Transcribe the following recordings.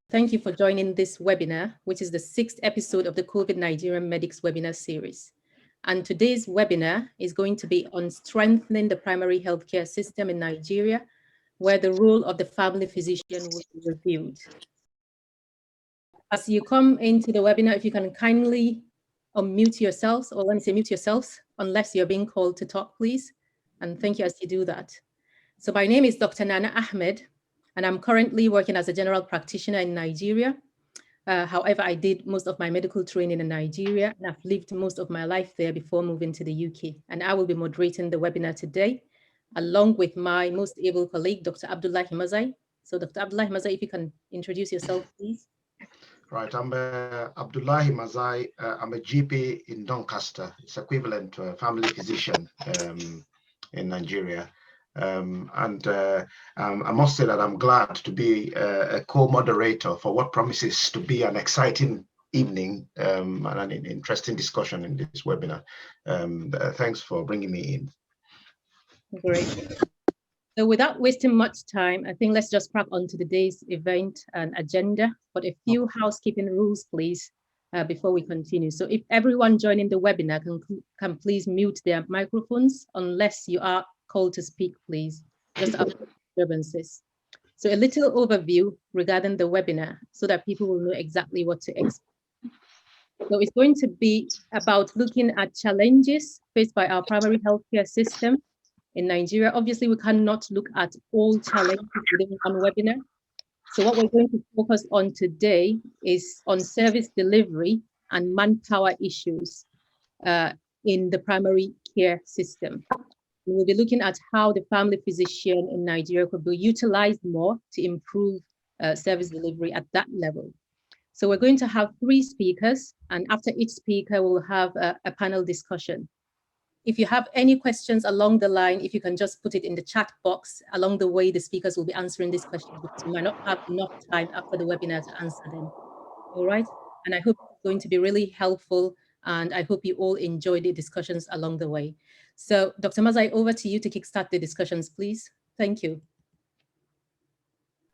Thank you for joining this webinar, which is the 6th episode of the COVID Nigerian Medics webinar series. And today's webinar is going to be on strengthening the primary healthcare system in Nigeria, where the role of the family physician will be reviewed. As you come into the webinar, if you can kindly unmute yourselves, or let me say mute yourselves, unless you're being called to talk, please. And thank you as you do that. So my name is Dr. Nana Ahmed, and I'm currently working as a general practitioner in Nigeria. However, I did most of my medical training in Nigeria, and I've lived most of my life there before moving to the UK. And I will be moderating the webinar today, along with my most able colleague, Dr. Abdullah Himazai. So Dr. Abdullah Himazai, if you can introduce yourself, please. Right, I'm Abdullah Himazai. I'm a GP in Doncaster. It's equivalent to a family physician in Nigeria. I must say that I'm glad to be a co-moderator for what promises to be an exciting evening and an interesting discussion in this webinar. Thanks for bringing me in. Great. So without wasting much time, I think let's just crack on to today's event and agenda, but a few housekeeping rules, please, before we continue. So if everyone joining the webinar can please mute their microphones, unless you are called to speak, please, just avoid disturbances. So a little overview regarding the webinar so that people will know exactly what to expect. So it's going to be about looking at challenges faced by our primary healthcare system in Nigeria. Obviously, we cannot look at all challenges within one webinar. So what we're going to focus on today is on service delivery and manpower issues in the primary care system. We'll be looking at how the family physician in Nigeria could be utilized more to improve service delivery at that level. So we're going to have 3 speakers, and after each speaker, we'll have a panel discussion. If you have any questions along the line, if you can just put it in the chat box along the way, the speakers will be answering these questions because we might not have enough time after the webinar to answer them. All right. And I hope it's going to be really helpful, and I hope you all enjoy the discussions along the way. So Dr. Mazai, over to you to kickstart the discussions, please. Thank you.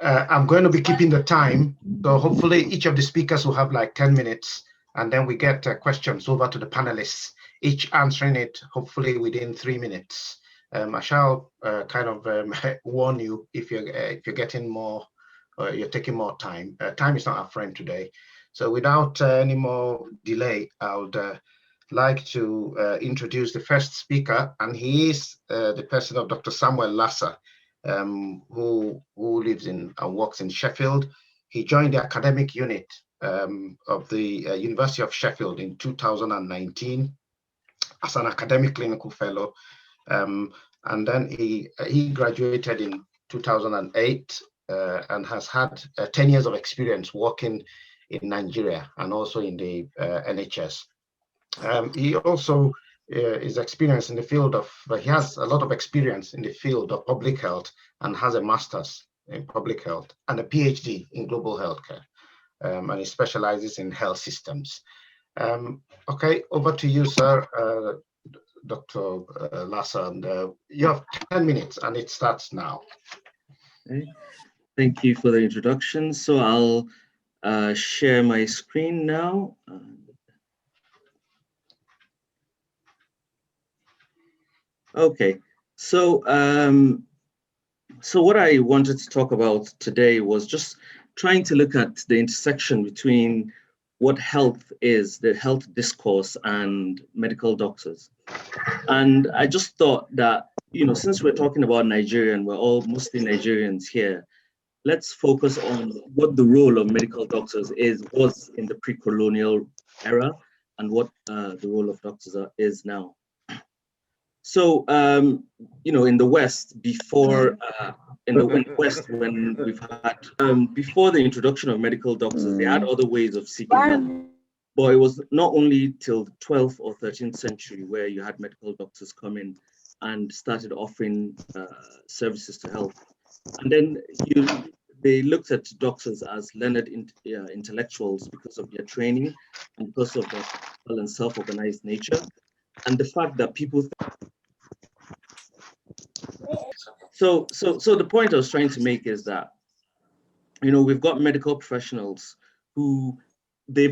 I'm going to be keeping the time. So hopefully each of the speakers will have like 10 minutes, and then we get questions over to the panelists, each answering it hopefully within 3 minutes. I shall kind of warn you if you're getting more, you're taking more time. Time is not our friend today. So without any more delay, I would like to introduce the first speaker, and he is the person of Dr. Samuel Lassa, who lives in and works in Sheffield. He joined the academic unit of the University of Sheffield in 2019 as an academic clinical fellow, and then he graduated in 2008 and has had 10 years of experience working in Nigeria and also in the NHS. He also is experienced in the field of, he has a lot of experience in the field of public health and has a master's in public health and a PhD in global healthcare. And he specializes in health systems. Okay, over to you, sir, Dr. Lassa, and you have 10 minutes and it starts now. Okay. Thank you for the introduction. So I'll share my screen now. Okay, so what I wanted to talk about today was just trying to look at the intersection between what health is, the health discourse, and medical doctors. And I just thought that, you know, since we're talking about Nigeria and we're all mostly Nigerians here, let's focus on what the role of medical doctors was in the pre-colonial era and what the role of doctors is now. So, you know, in the West, before when we've had, before the introduction of medical doctors, they had other ways of seeking help. But it was not only till the 12th or 13th century where you had medical doctors come in and started offering services to health. And then they looked at doctors as learned intellectuals because of their training and because of their self-organized nature. And the fact that people So the point I was trying to make is that we've got medical professionals who they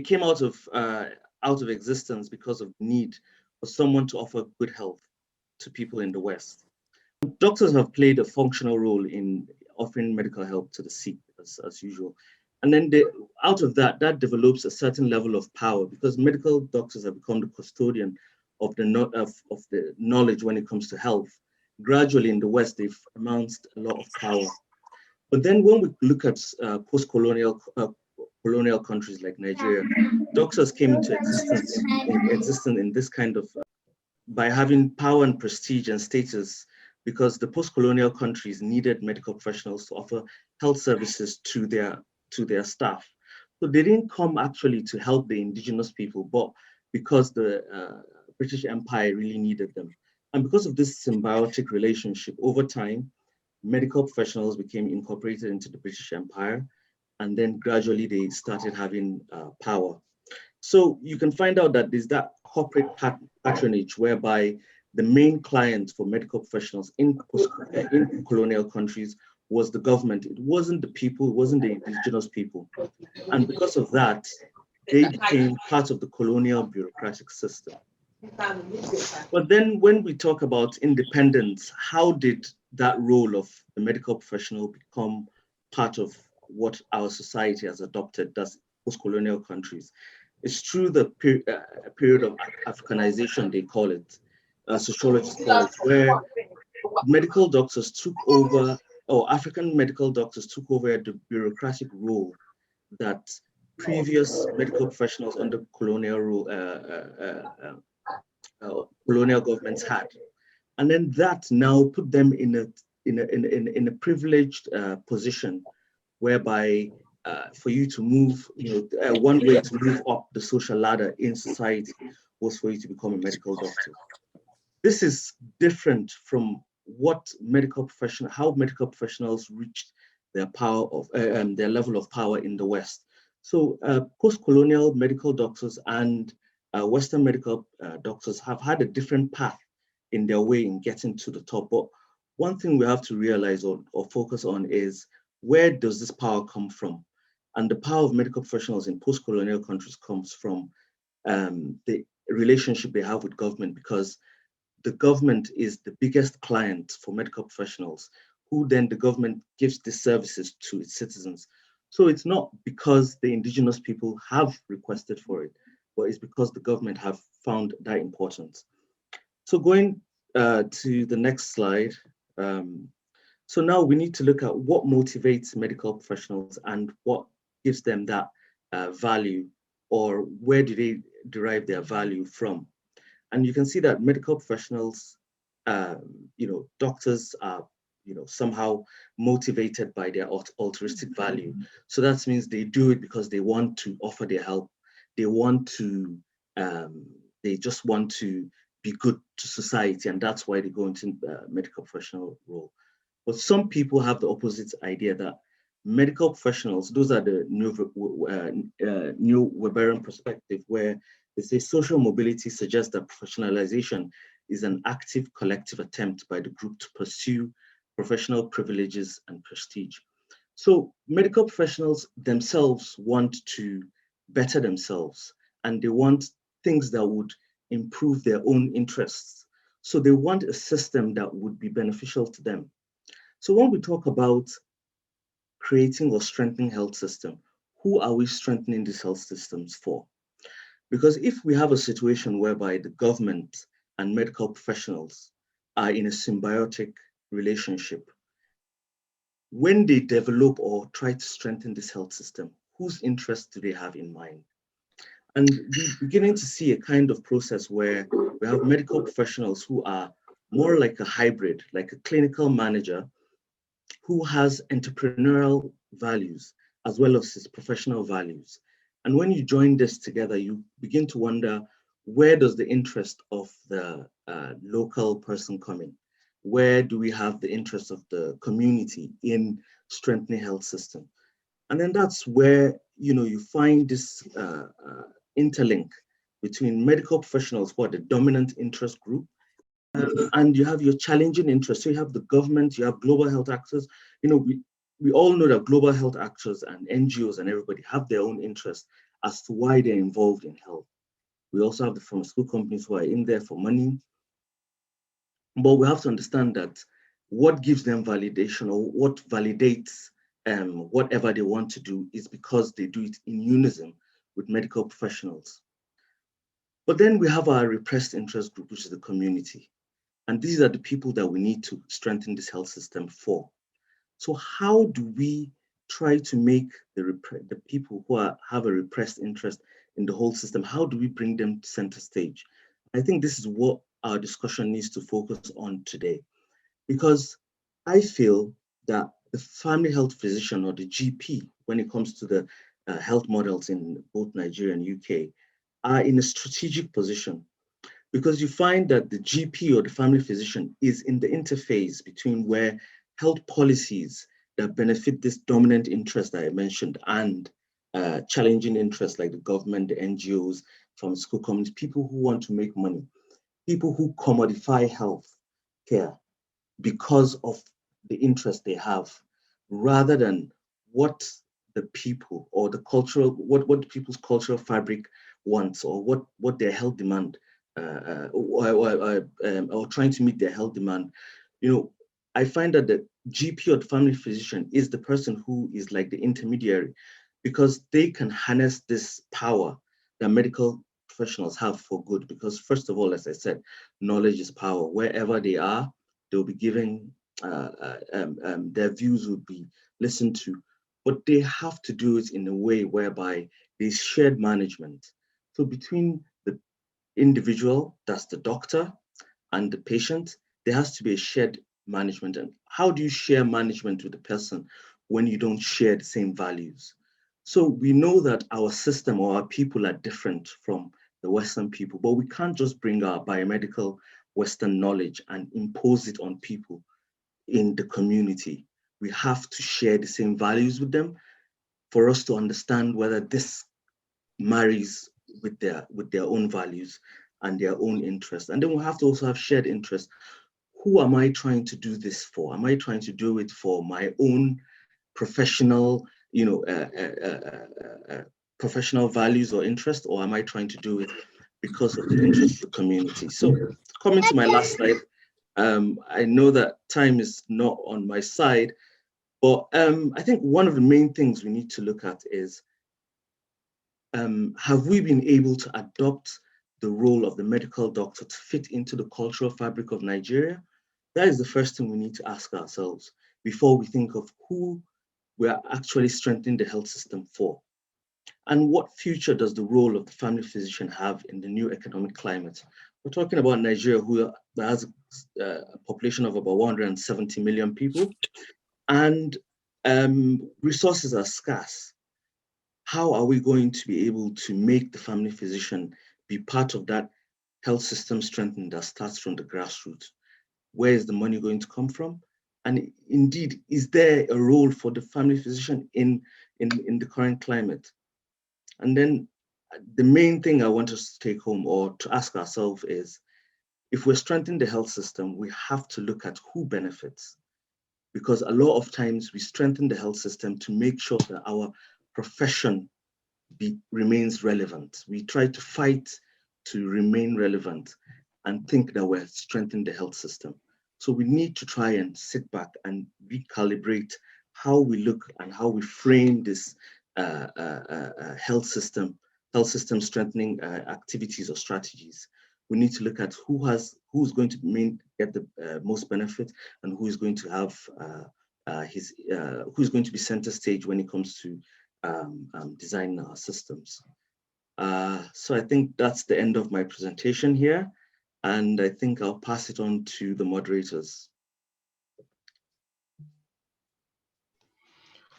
came out of existence because of the need for someone to offer good health to people in the West. Doctors have played a functional role in offering medical help to the sick as usual. And then out of that develops a certain level of power, because medical doctors have become the custodian of the knowledge when it comes to health. Gradually in the West, they've amassed a lot of power. But then when we look at post-colonial colonial countries like Nigeria, doctors came into existence in this kind of, by having power and prestige and status, because the post-colonial countries needed medical professionals to offer health services to their staff. So they didn't come actually to help the indigenous people, but because the British Empire really needed them. And because of this symbiotic relationship, over time, medical professionals became incorporated into the British Empire, and then gradually they started having power. So you can find out that there's that corporate patronage whereby the main client for medical professionals in colonial countries was the government. It wasn't the people, it wasn't the indigenous people. And because of that, they became part of the colonial bureaucratic system. But then when we talk about independence, how did that role of the medical professional become part of what our society has adopted as post-colonial countries? It's through the period of Africanization, they call it, sociologists call it, where medical doctors took over, or African medical doctors took over the bureaucratic role that previous medical professionals under colonial rule, colonial governments had. And then that now put them in a privileged position whereby for you to move, one way to move up the social ladder in society was for you to become a medical doctor. This is different from how medical professionals reached their power of their level of power in the West. So post-colonial medical doctors and Western medical doctors have had a different path in their way in getting to the top. But one thing we have to realize or focus on is, where does this power come from? And the power of medical professionals in post-colonial countries comes from the relationship they have with government, because the government is the biggest client for medical professionals, who then the government gives the services to its citizens. So it's not because the indigenous people have requested for it, but it's because the government have found that important. So going to the next slide. So now we need to look at what motivates medical professionals and what gives them that value, or where do they derive their value from. And you can see that medical professionals, doctors are, somehow motivated by their altruistic value. So that means they do it because they want to offer their help. They want to, they just want to be good to society, and that's why they go into medical professional role. But some people have the opposite idea, that medical professionals, those are the new Weberian perspective, where they say social mobility suggests that professionalization is an active collective attempt by the group to pursue professional privileges and prestige. So medical professionals themselves want to better themselves, and they want things that would improve their own interests. So they want a system that would be beneficial to them. So when we talk about creating or strengthening health system, who are we strengthening these health systems for? Because if we have a situation whereby the government and medical professionals are in a symbiotic relationship, when they develop or try to strengthen this health system, whose interests do they have in mind? And we're beginning to see a kind of process where we have medical professionals who are more like a hybrid, like a clinical manager who has entrepreneurial values as well as his professional values. And when you join this together, you begin to wonder, where does the interest of the local person come in? Where do we have the interest of the community in strengthening health system? And then that's where you find this interlink between medical professionals who are the dominant interest group, and you have your challenging interests. So you have the government, you have global health access. we all know that global health actors and NGOs and everybody have their own interest as to why they're involved in health. We also have the pharmaceutical companies who are in there for money. But we have to understand that what gives them validation, or what validates whatever they want to do, is because they do it in unison with medical professionals. But then we have our repressed interest group, which is the community. And these are the people that we need to strengthen this health system for. So how do we try to make the people who have a repressed interest in the whole system, how do we bring them to center stage? I think this is what our discussion needs to focus on today, because I feel that the family health physician, or the GP, when it comes to the health models in both Nigeria and UK, are in a strategic position, because you find that the GP, or the family physician, is in the interface between where health policies that benefit this dominant interest that I mentioned and challenging interests like the government, the NGOs, pharmaceutical companies, people who want to make money, people who commodify health care because of the interest they have, rather than what the people, or the cultural, what the people's cultural fabric wants, or what their health demand, or trying to meet their health demand. You know, I find that the GP, or the family physician, is the person who is like the intermediary, because they can harness this power that medical professionals have for good. Because first of all, as I said, knowledge is power. Wherever they are, they'll be giving, their views would be listened to, but they have to do it in a way whereby there's shared management. So between the individual, that's the doctor, and the patient, there has to be a shared management. And how do you share management with the person when you don't share the same values? So we know that our system, or our people, are different from the Western people, but we can't just bring our biomedical Western knowledge and impose it on people in the community. We have to share the same values with them for us to understand whether this marries with their own values and their own interests. And then we have to also have shared interests. Who am I trying to do this for? Am I trying to do it for my own professional, professional values or interest, or am I trying to do it because of the interest of the community? So coming to my last slide, I know that time is not on my side, but I think one of the main things we need to look at is, have we been able to adopt the role of the medical doctor to fit into the cultural fabric of Nigeria? That is the first thing we need to ask ourselves before we think of who we are actually strengthening the health system for. And what future does the role of the family physician have in the new economic climate? We're talking about Nigeria, who has a population of about 170 million people, and resources are scarce. How are we going to be able to make the family physician be part of that health system strengthening that starts from the grassroots? Where is the money going to come from? And indeed, is there a role for the family physician in the current climate? And then the main thing I want us to take home, or to ask ourselves, is if we're strengthening the health system, we have to look at who benefits. Because a lot of times we strengthen the health system to make sure that our profession remains relevant. We try to fight to remain relevant and think that we're strengthening the health system. So we need to try and sit back and recalibrate how we look and how we frame this health system strengthening activities or strategies. We need to look at who's going to get the most benefit, and who is going to have who's going to be center stage when it comes to designing our systems. So I think that's the end of my presentation here, and I think I'll pass it on to the moderators.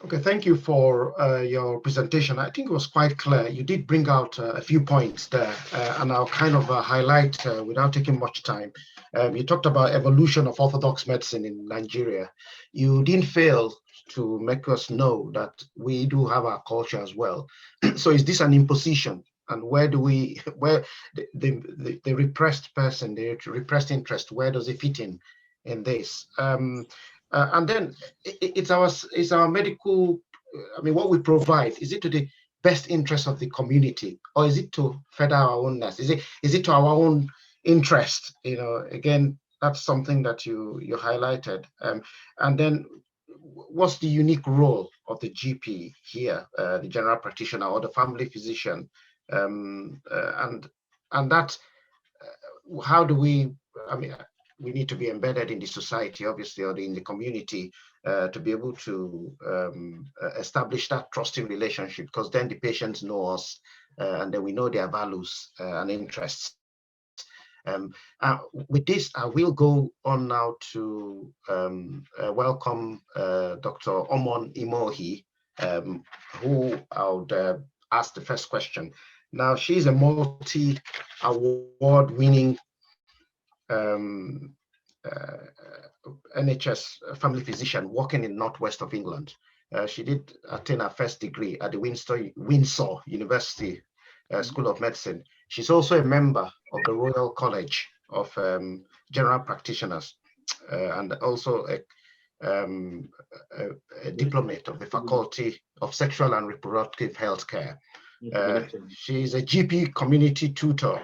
Okay, thank you for your presentation. I think it was quite clear. You did bring out a few points there, and I'll kind of highlight without taking much time. You talked about evolution of orthodox medicine in Nigeria. You didn't fail to make us know that we do have our culture as well. So is this an imposition? And where the repressed person, the repressed interest, where does it fit in this? And then it's our medical, I mean, what we provide, is it to the best interest of the community, or is it to further our own nest? Is it to our own interest? You know, again, that's something that you highlighted. And then what's the unique role of the GP here, the general practitioner or the family physician? And that, how do we, I mean, we need to be embedded in the society, obviously, or in the community, to be able to establish that trusting relationship, because then the patients know us, and then we know their values and interests. With this, I will go on now to welcome Dr. Omon Imohi, who I would ask the first question. Now, she's a multi-award-winning NHS family physician working in northwest of England. She did attain her first degree at the Windsor University School of Medicine. She's also a member of the Royal College of General Practitioners, and also a diplomate of the Faculty of Sexual and Reproductive Healthcare. She's a GP community tutor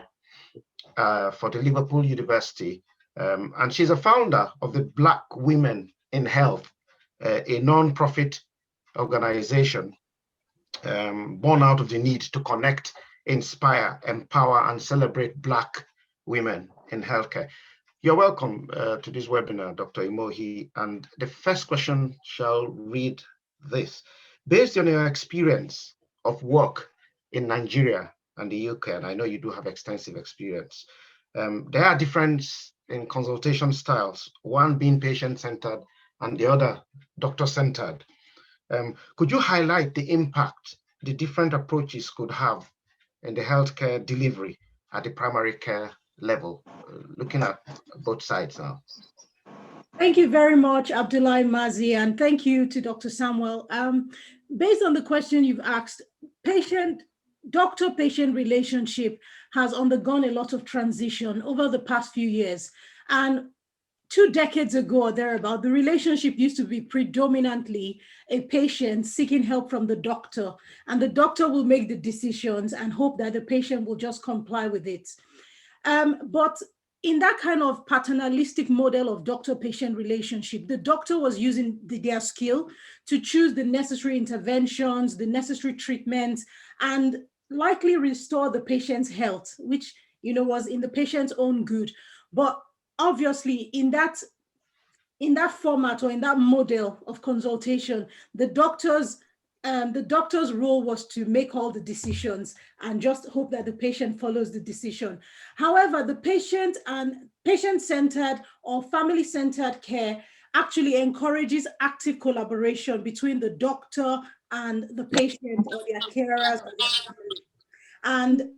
for the Liverpool University, and she's a founder of the Black Women in Health, a non-profit organization born out of the need to connect, inspire, empower, and celebrate Black women in healthcare. You're welcome to this webinar, Dr. Imohi. And the first question shall read this. Based on your experience of work in Nigeria and the UK, and I know you do have extensive experience, there are differences in consultation styles, one being patient-centered and the other doctor-centered. Could you highlight the impact the different approaches could have in the healthcare delivery at the primary care level, looking at both sides now? Thank you very much, Abdullah Mazi, and thank you to Dr. Samuel. Based on the question you've asked, doctor-patient relationship has undergone a lot of transition over the past few years. And 2 decades ago or thereabout, the relationship used to be predominantly a patient seeking help from the doctor, and the doctor will make the decisions and hope that the patient will just comply with it. But in that kind of paternalistic model of doctor-patient relationship, the doctor was using their skill to choose the necessary interventions, the necessary treatments, and likely restore the patient's health, which was in the patient's own good. But obviously, in that format or in that model of consultation, the doctor's role was to make all the decisions and just hope that the patient follows the decision. However, the patient-centered or family-centered care actually encourages active collaboration between the doctor and the patient or their carers or their family. And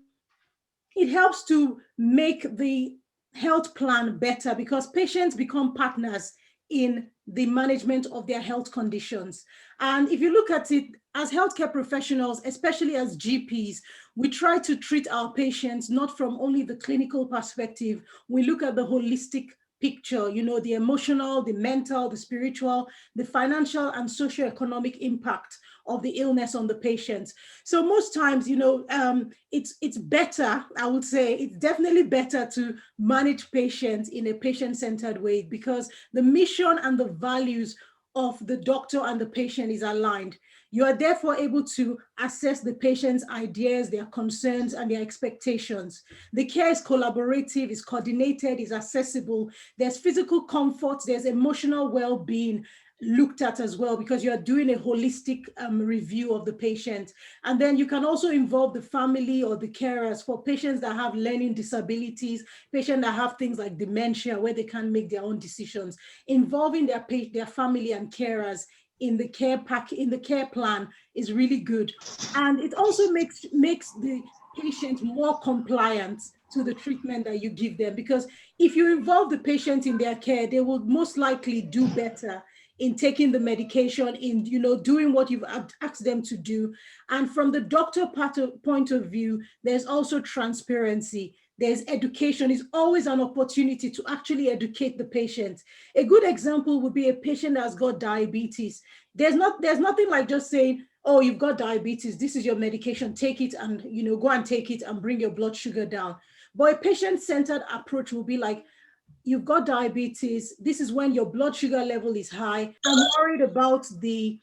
it helps to make the health plan better because patients become partners in the management of their health conditions. And if you look at it, as healthcare professionals, especially as GPs, we try to treat our patients not from only the clinical perspective. We look at the holistic picture, the emotional, the mental, the spiritual, the financial and socioeconomic impact of the illness on the patients. So most times, it's better, I would say, it's definitely better to manage patients in a patient-centered way because the mission and the values of the doctor and the patient is aligned. You are therefore able to assess the patient's ideas, their concerns, and their expectations. The care is collaborative, is coordinated, is accessible. There's physical comfort, there's emotional well-being looked at as well because you're doing a holistic review of the patient. And then you can also involve the family or the carers for patients that have learning disabilities, patients that have things like dementia where they can't make their own decisions. Involving their family and carers in the care plan is really good. And it also makes the patient more compliant to the treatment that you give them because if you involve the patient in their care, they will most likely do better in taking the medication, in doing what you've asked them to do. And from the doctor point of view, there's also transparency. there's education. It's always an opportunity to actually educate the patient. A good example would be a patient that's got diabetes. There's nothing like just saying, oh, you've got diabetes, this is your medication, take it and go and take it and bring your blood sugar down. But a patient-centered approach will be like, you've got diabetes, this is when your blood sugar level is high. I'm worried about the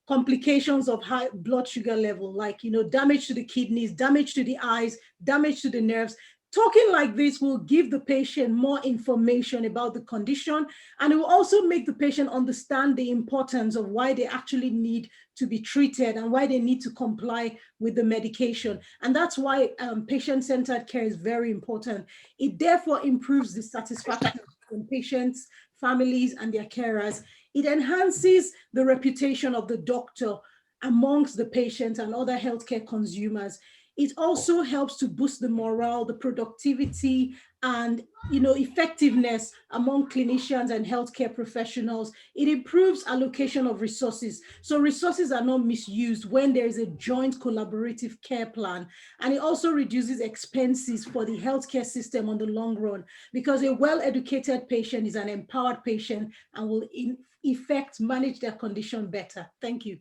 complications of high blood sugar level, like, damage to the kidneys, damage to the eyes, damage to the nerves. Talking like this will give the patient more information about the condition, and it will also make the patient understand the importance of why they actually need to be treated and why they need to comply with the medication. And that's why patient-centered care is very important. It therefore improves the satisfaction from patients, families, and their carers. It enhances the reputation of the doctor amongst the patients and other healthcare consumers. It also helps to boost the morale, the productivity, and effectiveness among clinicians and healthcare professionals. It improves allocation of resources. So resources are not misused when there is a joint collaborative care plan. And it also reduces expenses for the healthcare system on the long run, because a well-educated patient is an empowered patient and will in effect manage their condition better. Thank you.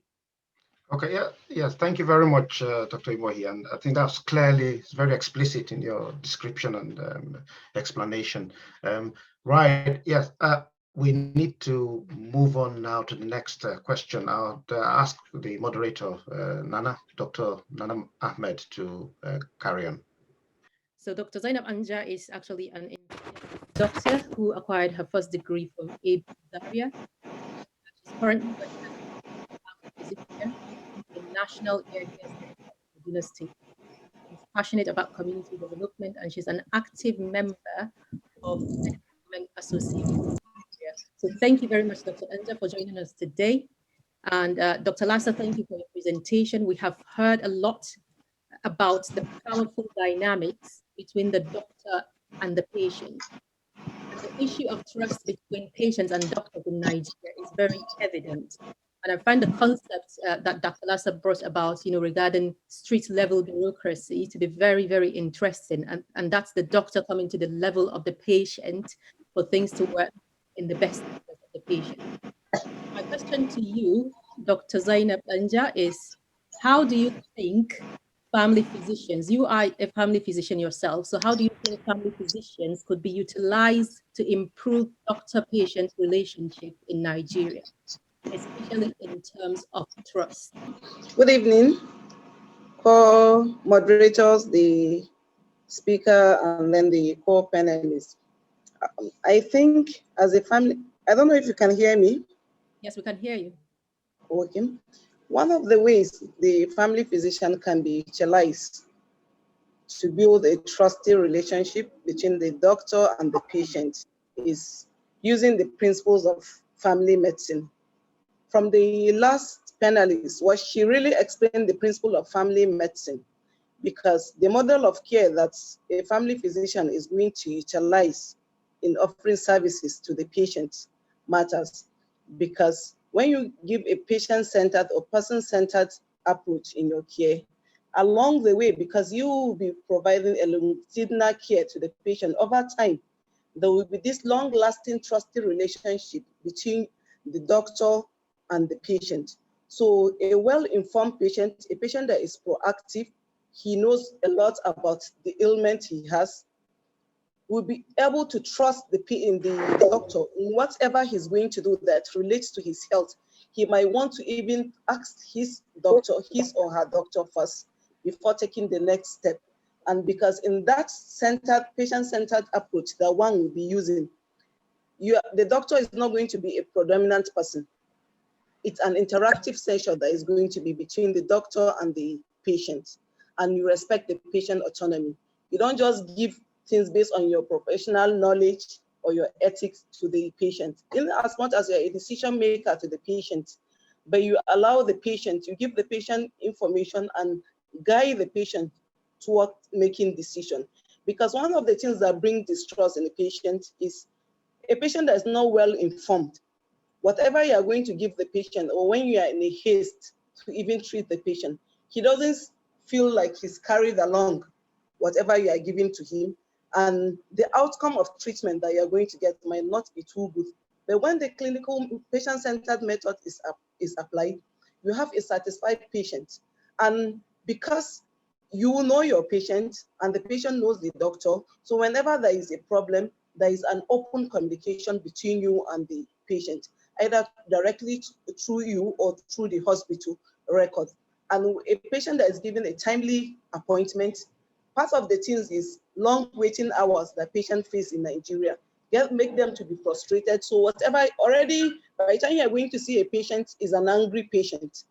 Okay, yes, thank you very much, Dr. Imohi. And I think that's clearly, it's very explicit in your description and explanation. Right, yes, we need to move on now to the next question. I'll ask the moderator, Dr. Nana Ahmed, to carry on. So Dr. Zainab Anja is actually an doctor who acquired her first degree from ABU Zaria. She's currently the National Area University. She's passionate about community development, and she's an active member of the Development Association. So thank you very much, Dr. Anja, for joining us today. And Dr. Lassa, thank you for your presentation. We have heard a lot about the powerful dynamics between the doctor and the patient. And the issue of trust between patients and doctors in Nigeria is very evident. And I find the concept that Dr. Lassa brought about, regarding street level bureaucracy to be very, very interesting. And that's the doctor coming to the level of the patient for things to work in the best interest of the patient. My question to you, Dr. Zainab Anja, is how do you think family physicians, you are a family physician yourself, so how do you think family physicians could be utilized to improve doctor-patient relationship in Nigeria, especially in terms of trust? Good evening, co-moderators, the speaker, and then the co-panelists. I think as a family, I don't know if you can hear me. Yes, we can hear you. Okay. One of the ways the family physician can be utilized to build a trusty relationship between the doctor and the patient is using the principles of family medicine. From the last panelist, what she really explained the principle of family medicine, because the model of care that a family physician is going to utilize in offering services to the patient matters, because when you give a patient-centered or person-centered approach in your care, along the way, because you will be providing a longitudinal care to the patient over time, there will be this long-lasting trusty relationship between the doctor and the patient. So a well-informed patient, a patient that is proactive, he knows a lot about the ailment he has, will be able to trust the doctor in whatever he's going to do that relates to his health. He might want to even ask his doctor, his or her doctor first before taking the next step. And because in that patient-centered approach that one will be using, the doctor is not going to be a predominant person. It's an interactive session that is going to be between the doctor and the patient, and you respect the patient autonomy. You don't just give things based on your professional knowledge or your ethics to the patient, in as much as you're a decision maker to the patient, but you allow the patient, you give the patient information and guide the patient toward making decision. Because one of the things that bring distrust in the patient is a patient that is not well informed. Whatever you are going to give the patient, or when you are in a haste to even treat the patient, he doesn't feel like he's carried along whatever you are giving to him. and the outcome of treatment that you're going to get might not be too good. But when the clinical patient-centered method is applied, you have a satisfied patient. And because you know your patient and the patient knows the doctor, so whenever there is a problem, there is an open communication between you and the patient, either directly through you or through the hospital record. And a patient that is given a timely appointment, part of the things is long waiting hours that patients face in Nigeria. Make them to be frustrated. So whatever already, by the time you're going to see a patient is an angry patient.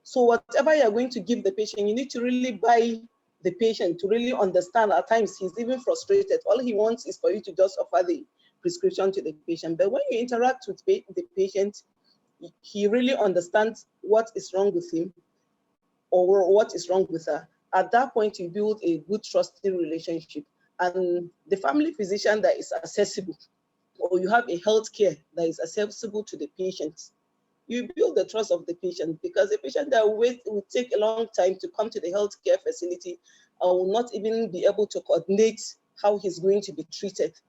So whatever you're going to give the patient, you need to really buy the patient to really understand. At times he's even frustrated. All he wants is for you to just offer the prescription to the patient. But when you interact with the patient, he really understands what is wrong with him or what is wrong with her. At that point, you build a good trusting relationship. And the family physician that is accessible, or you have a healthcare that is accessible to the patient, you build the trust of the patient, because a patient that will take a long time to come to the healthcare facility will not even be able to coordinate how he's going to be treated.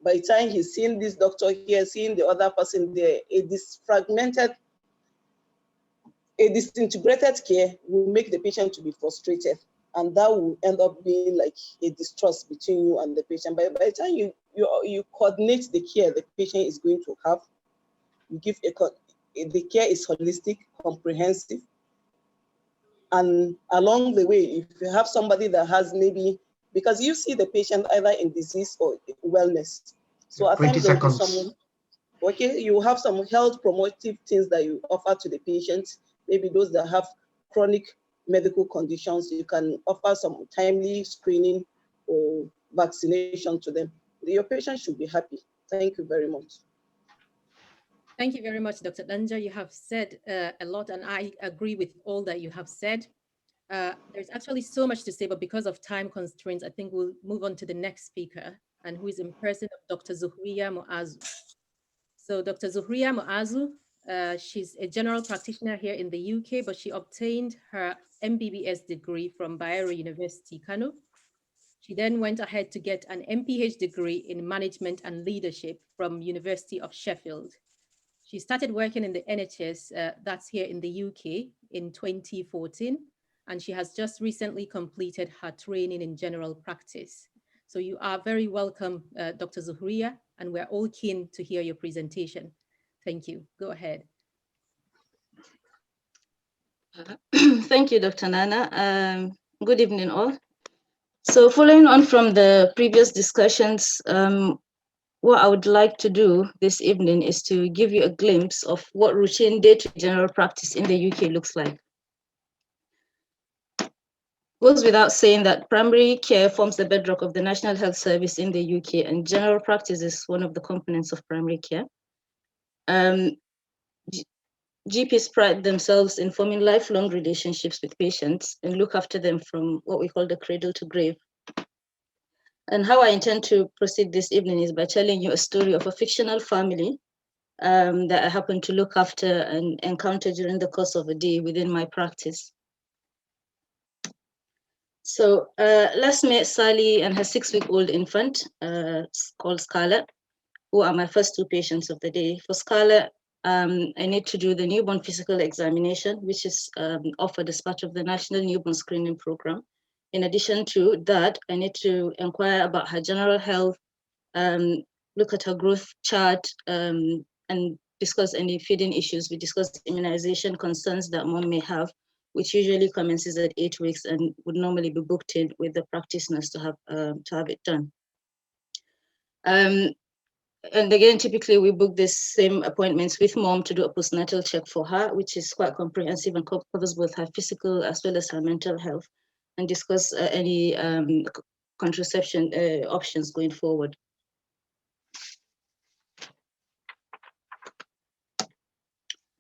By the time he's seeing this doctor here, seeing the other person there, a disintegrated care will make the patient to be frustrated, and that will end up being like a distrust between you and the patient. By the time you coordinate the care the patient is going to have, you give the care is holistic, comprehensive, and along the way, if you have somebody that has maybe, because you see the patient either in disease or wellness, so at times there will be someone, okay, you have some health promotive things that you offer to the patient. Maybe those that have chronic medical conditions, you can offer some timely screening or vaccination to them. Your patient should be happy. Thank you very much. Thank you very much, Dr. Danja. You have said a lot, and I agree with all that you have said. There's actually so much to say, but because of time constraints, I think we'll move on to the next speaker, and who is in person of Dr. Zuhriya Muazu. So Dr. Zuhriya Muazu, she's a general practitioner here in the UK, but she obtained her MBBS degree from Bayero University, Kano. She then went ahead to get an MPH degree in management and leadership from University of Sheffield. She started working in the NHS, that's here in the UK, in 2014, and she has just recently completed her training in general practice. So you are very welcome, Dr. Zuhriya, and we're all keen to hear your presentation. Thank you. Go ahead. Thank you, Dr. Nana. Good evening, all. So following on from the previous discussions, what I would like to do this evening is to give you a glimpse of what routine day-to-day general practice in the UK looks like. Goes without saying that primary care forms the bedrock of the National Health Service in the UK, and general practice is one of the components of primary care. GPs pride themselves in forming lifelong relationships with patients and look after them from what we call the cradle to grave. And how I intend to proceed this evening is by telling you a story of a fictional family that I happen to look after and encounter during the course of a day within my practice. So let's meet Sally and her 6-week-old infant called Scarlett, who are my first 2 patients of the day. For Scarlett, I need to do the newborn physical examination, which is offered as part of the National Newborn Screening Program. In addition to that, I need to inquire about her general health, look at her growth chart, and discuss any feeding issues. We discuss immunization concerns that mom may have, which usually commences at 8 weeks and would normally be booked in with the practice nurse to have it done. And again, typically we book these same appointments with mom to do a postnatal check for her, which is quite comprehensive and covers both her physical as well as her mental health, and discuss any contraception options going forward.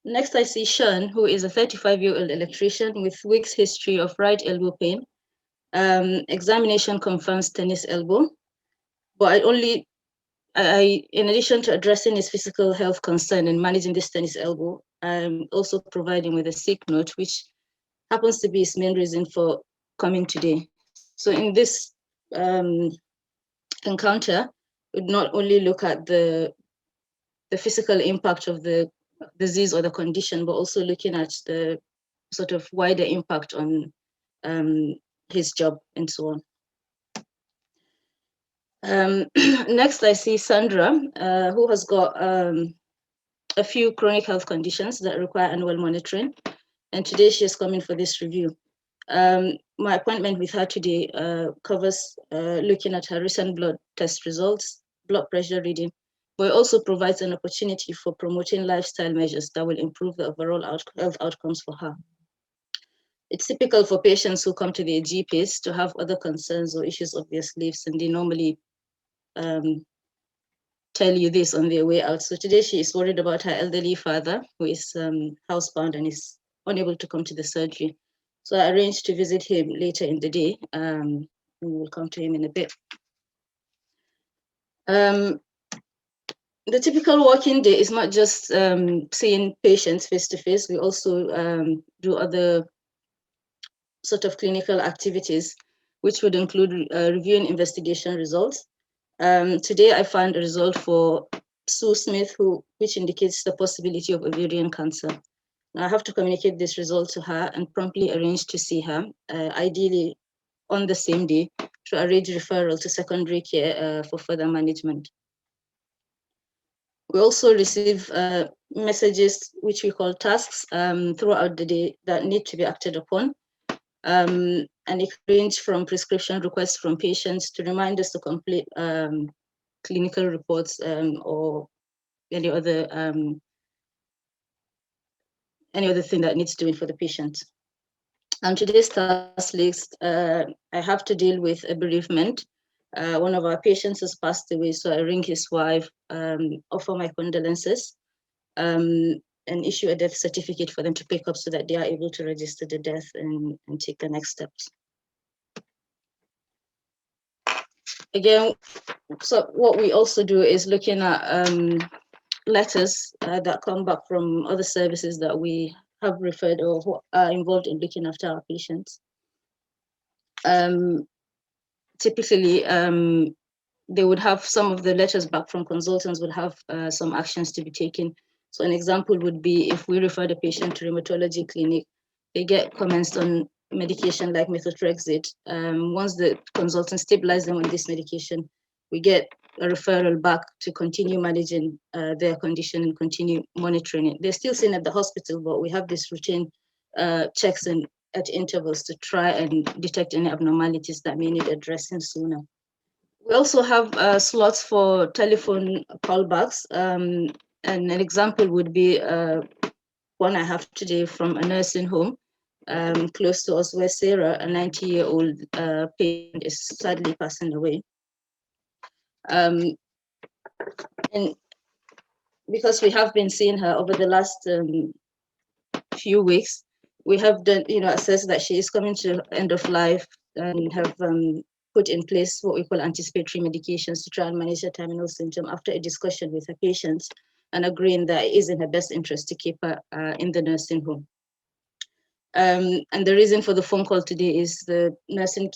Next, I see Sean, who is a 35-year-old electrician with weeks history of right elbow pain. Examination confirms tennis elbow, but in addition to addressing his physical health concern and managing this tennis elbow, I'm also providing with a sick note, which happens to be his main reason for coming today. So in this encounter would not only look at the physical impact of the disease or the condition, but also looking at the sort of wider impact on his job and so on. Next, I see Sandra, who has got a few chronic health conditions that require annual monitoring. And today she is coming for this review. My appointment with her today covers looking at her recent blood test results, blood pressure reading, but it also provides an opportunity for promoting lifestyle measures that will improve the overall health outcomes for her. It's typical for patients who come to their GPs to have other concerns or issues of their sleeves, and they normally tell you this on their way out. So today she is worried about her elderly father who is housebound and is unable to come to the surgery. So I arranged to visit him later in the day. We will come to him in a bit. The typical working day is not just seeing patients face to face. We also do other sort of clinical activities, which would include reviewing investigation results. Today, I found a result for Sue Smith, which indicates the possibility of ovarian cancer. Now, I have to communicate this result to her and promptly arrange to see her, ideally on the same day, to arrange referral to secondary care for further management. We also receive messages, which we call tasks, throughout the day that need to be acted upon. And it ranges from prescription requests from patients to remind us to complete clinical reports or any other thing that needs doing for the patient. On today's task list, I have to deal with a bereavement. One of our patients has passed away, so I ring his wife, offer my condolences, and issue a death certificate for them to pick up so that they are able to register the death and take the next steps. Again, so what we also do is looking at letters that come back from other services that we have referred or who are involved in looking after our patients. Typically, they would have some of the letters back from consultants would have some actions to be taken. So an example would be if we refer the patient to rheumatology clinic, they get comments on medication like methotrexate. Once the consultant stabilizes them on this medication, we get a referral back to continue managing their condition and continue monitoring it. They're still seen at the hospital, but we have this routine checks and at intervals to try and detect any abnormalities that may need addressing sooner. We also have slots for telephone callbacks. And an example would be one I have today from a nursing home close to us, where Sarah, a 90-year-old patient, is sadly passing away. And because we have been seeing her over the last few weeks, we have done, assessed that she is coming to end of life and have put in place what we call anticipatory medications to try and manage her terminal symptom after a discussion with her patients and agreeing that it is in her best interest to keep her in the nursing home. And the reason for the phone call today is the nursing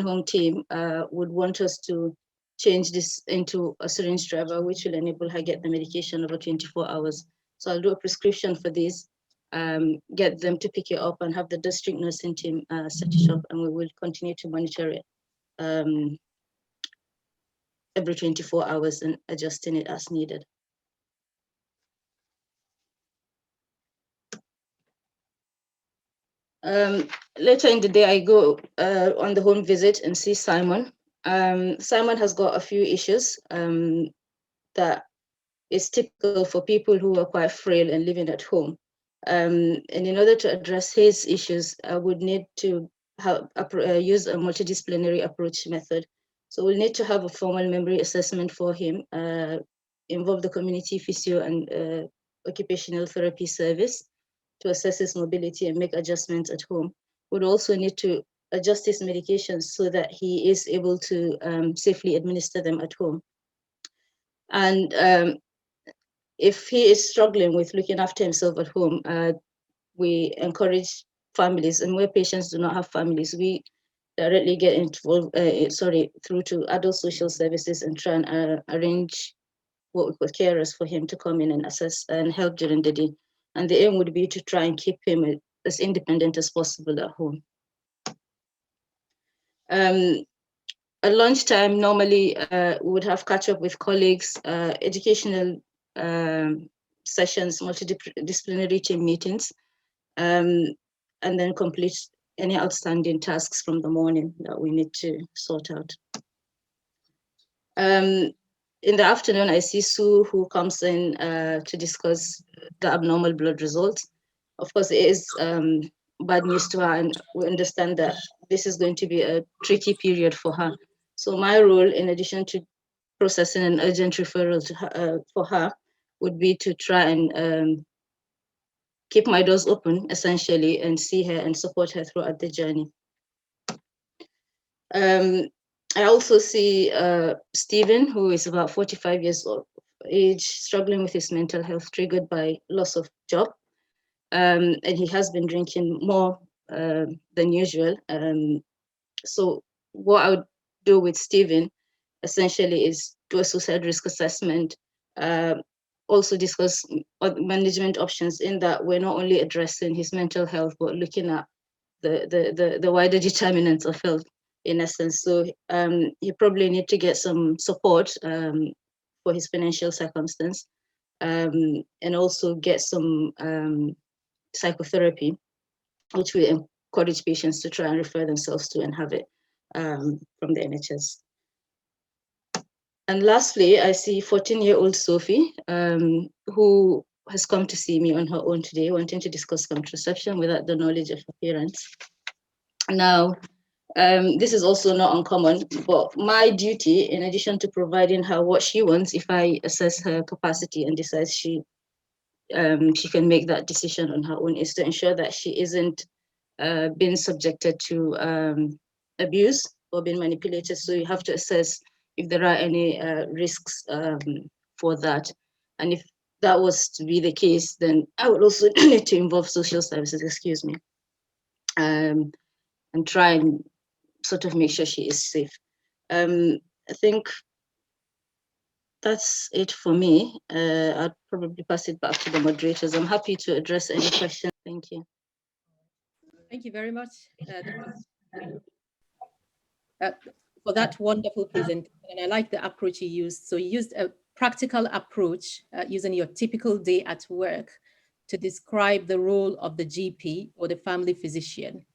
home team would want us to change this into a syringe driver, which will enable her get the medication over 24 hours. So I'll do a prescription for this, get them to pick it up and have the district nursing team set it up, and we will continue to monitor it every 24 hours and adjusting it as needed. Later in the day, I go on the home visit and see Simon. Simon has got a few issues that is typical for people who are quite frail and living at home. And in order to address his issues, I would need to use a multidisciplinary approach method. So we'll need to have a formal memory assessment for him, involve the community physio and occupational therapy service to assess his mobility and make adjustments at home. We'd also need to adjust his medications so that he is able to safely administer them at home. And if he is struggling with looking after himself at home, we encourage families, and where patients do not have families, we directly get involved, through to adult social services and try and arrange what we call carers for him to come in and assess and help during the day. And the aim would be to try and keep him as independent as possible at home. At lunchtime, normally we would have catch up with colleagues, educational sessions, multidisciplinary team meetings, and then complete any outstanding tasks from the morning that we need to sort out. In the afternoon, I see Sue, who comes in to discuss the abnormal blood results. Of course, it is bad news to her, and we understand that this is going to be a tricky period for her. So my role, in addition to processing an urgent referral to her, for her, would be to try and keep my doors open, essentially, and see her and support her throughout the journey. I also see Stephen, who is about 45 years of age, struggling with his mental health triggered by loss of job. And he has been drinking more than usual. So what I would do with Stephen essentially is do a suicide risk assessment, also discuss management options, in that we're not only addressing his mental health, but looking at the wider determinants of health, in essence. So he probably need to get some support for his financial circumstance, and also get some psychotherapy, which we encourage patients to try and refer themselves to and have it from the NHS. And lastly, I see 14-year-old Sophie, who has come to see me on her own today, wanting to discuss contraception without the knowledge of her parents. Now, this is also not uncommon, but my duty, in addition to providing her what she wants, if I assess her capacity and decide she can make that decision on her own, is to ensure that she isn't being subjected to abuse or being manipulated. So you have to assess if there are any risks for that. And if that was to be the case, then I would also need to involve social services, and try and sort of make sure she is safe. I think that's it for me. I'll probably pass it back to the moderators. I'm happy to address any questions. Thank you. Thank you very much, for that wonderful presentation. And I like the approach you used. So you used a practical approach using your typical day at work to describe the role of the GP or the family physician.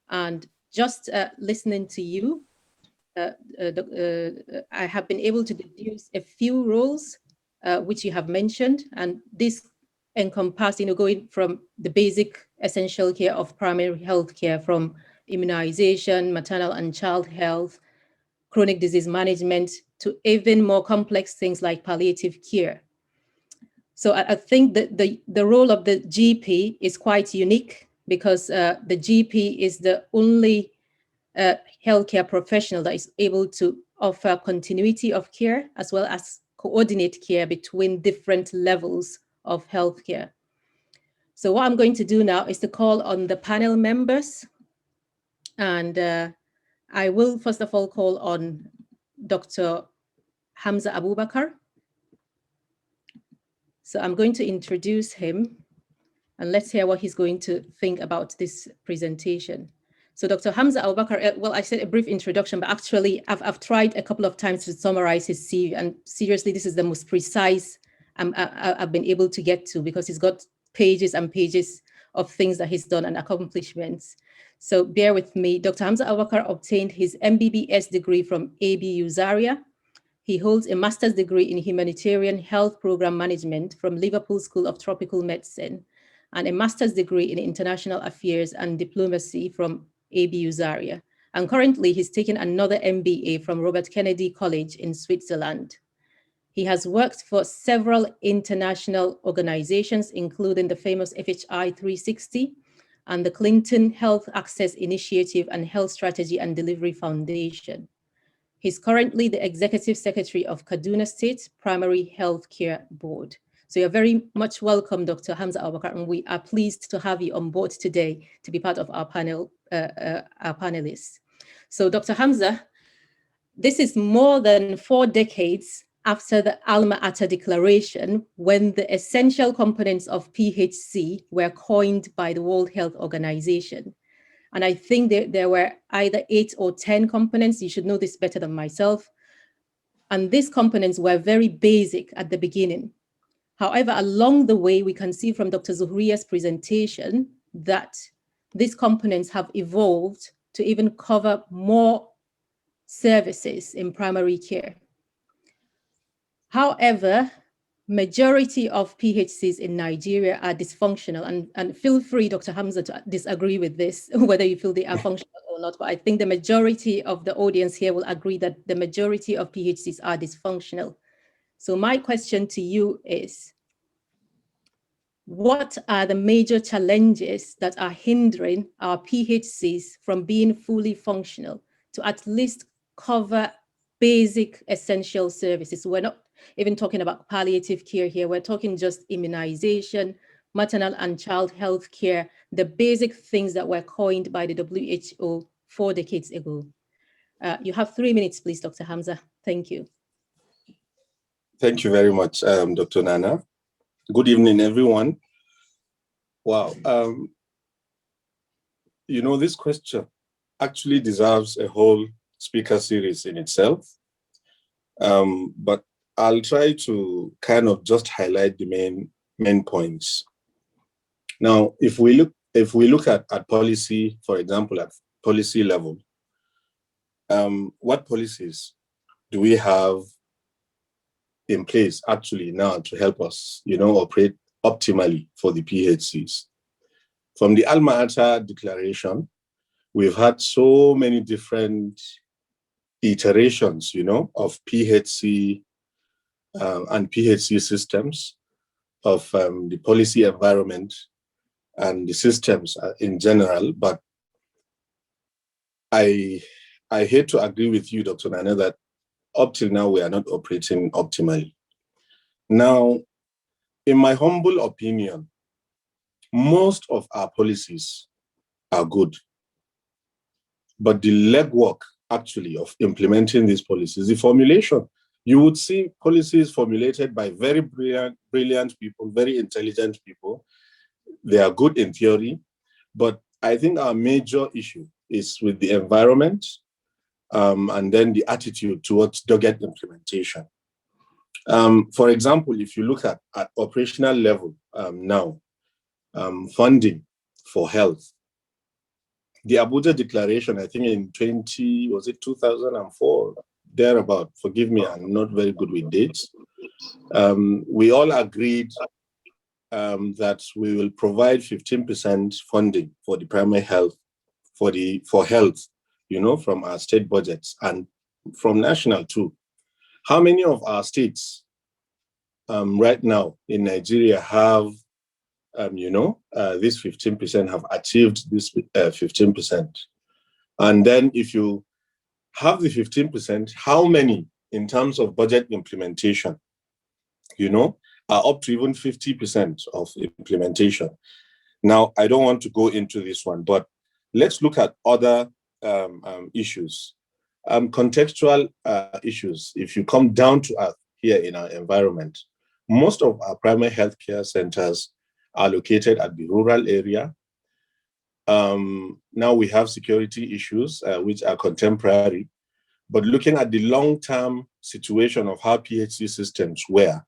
And just listening to you, I have been able to deduce a few roles which you have mentioned, and this encompass, going from the basic essential care of primary health care, from immunization, maternal and child health, chronic disease management, to even more complex things like palliative care. So I think that the role of the GP is quite unique, because the GP is the only healthcare professional that is able to offer continuity of care as well as coordinate care between different levels of healthcare. So what I'm going to do now is to call on the panel members, and I will first of all call on Dr. Hamza Abubakar. So I'm going to introduce him, and let's hear what he's going to think about this presentation. So Dr. Hamza Abubakar, well, I said a brief introduction, but actually I've tried a couple of times to summarize his CV, and seriously, this is the most precise I've been able to get to, because he's got pages and pages of things that he's done and accomplishments. So bear with me. Dr. Hamza Abubakar obtained his MBBS degree from ABU Zaria. He holds a master's degree in humanitarian health program management from Liverpool School of Tropical Medicine, and a master's degree in international affairs and diplomacy from ABU Zaria. And currently he's taking another MBA from Robert Kennedy College in Switzerland. He has worked for several international organizations, including the famous FHI 360 and the Clinton Health Access Initiative and Health Strategy and Delivery Foundation. He's currently the Executive Secretary of Kaduna State Primary Health Care Board. So you're very much welcome, Dr. Hamza Abubakar, and we are pleased to have you on board today to be part of our panel, our panelists. So Dr. Hamza, this is more than 4 decades after the Alma Ata Declaration, when the essential components of PHC were coined by the World Health Organization. And I think there were either 8 or 10 components. You should know this better than myself. And these components were very basic at the beginning. However, along the way, we can see from Dr. Zuhriya's presentation that these components have evolved to even cover more services in primary care. However, majority of PHCs in Nigeria are dysfunctional, and feel free, Dr. Hamza, to disagree with this, whether you feel they are functional or not, but I think the majority of the audience here will agree that the majority of PHCs are dysfunctional. So my question to you is, what are the major challenges that are hindering our PHCs from being fully functional to at least cover basic essential services? We're not even talking about palliative care here. We're talking just immunization, maternal and child health care, the basic things that were coined by the WHO 4 decades ago. You have 3 minutes, please, Dr. Hamza. Thank you. Thank you very much, Dr. Nana. Good evening, everyone. Wow. You know, this question actually deserves a whole speaker series in itself. But I'll try to kind of just highlight the main points. Now, if we look at policy, for example, at policy level, what policies do we have in place actually now to help us, you know, operate optimally for the PHCs? From the Alma Ata Declaration, we've had so many different iterations, you know, of PHC and PHC systems, of the policy environment and the systems in general. But I hate to agree with you, Dr. Nana, that up till now we are not operating optimally. Now, in my humble opinion, most of our policies are good, but the legwork actually of implementing these policies, the formulation, you would see policies formulated by very brilliant people, very intelligent people. They are good in theory, but I think our major issue is with the environment and then the attitude towards dogged implementation. For example, if you look at operational level now, funding for health, the Abuja Declaration, I think in 2004, thereabout, forgive me, I'm not very good with dates. We all agreed that we will provide 15% funding for the primary health, for health, you know, from our state budgets and from national too. How many of our states right now in Nigeria have, this 15%, have achieved this 15%? And then if you have the 15%, how many in terms of budget implementation, you know, are up to even 50% of implementation? Now, I don't want to go into this one, but let's look at other issues. Contextual issues. If you come down to earth here in our environment, most of our primary healthcare centers are located at the rural area. Now we have security issues, which are contemporary, but looking at the long-term situation of how PHC systems were,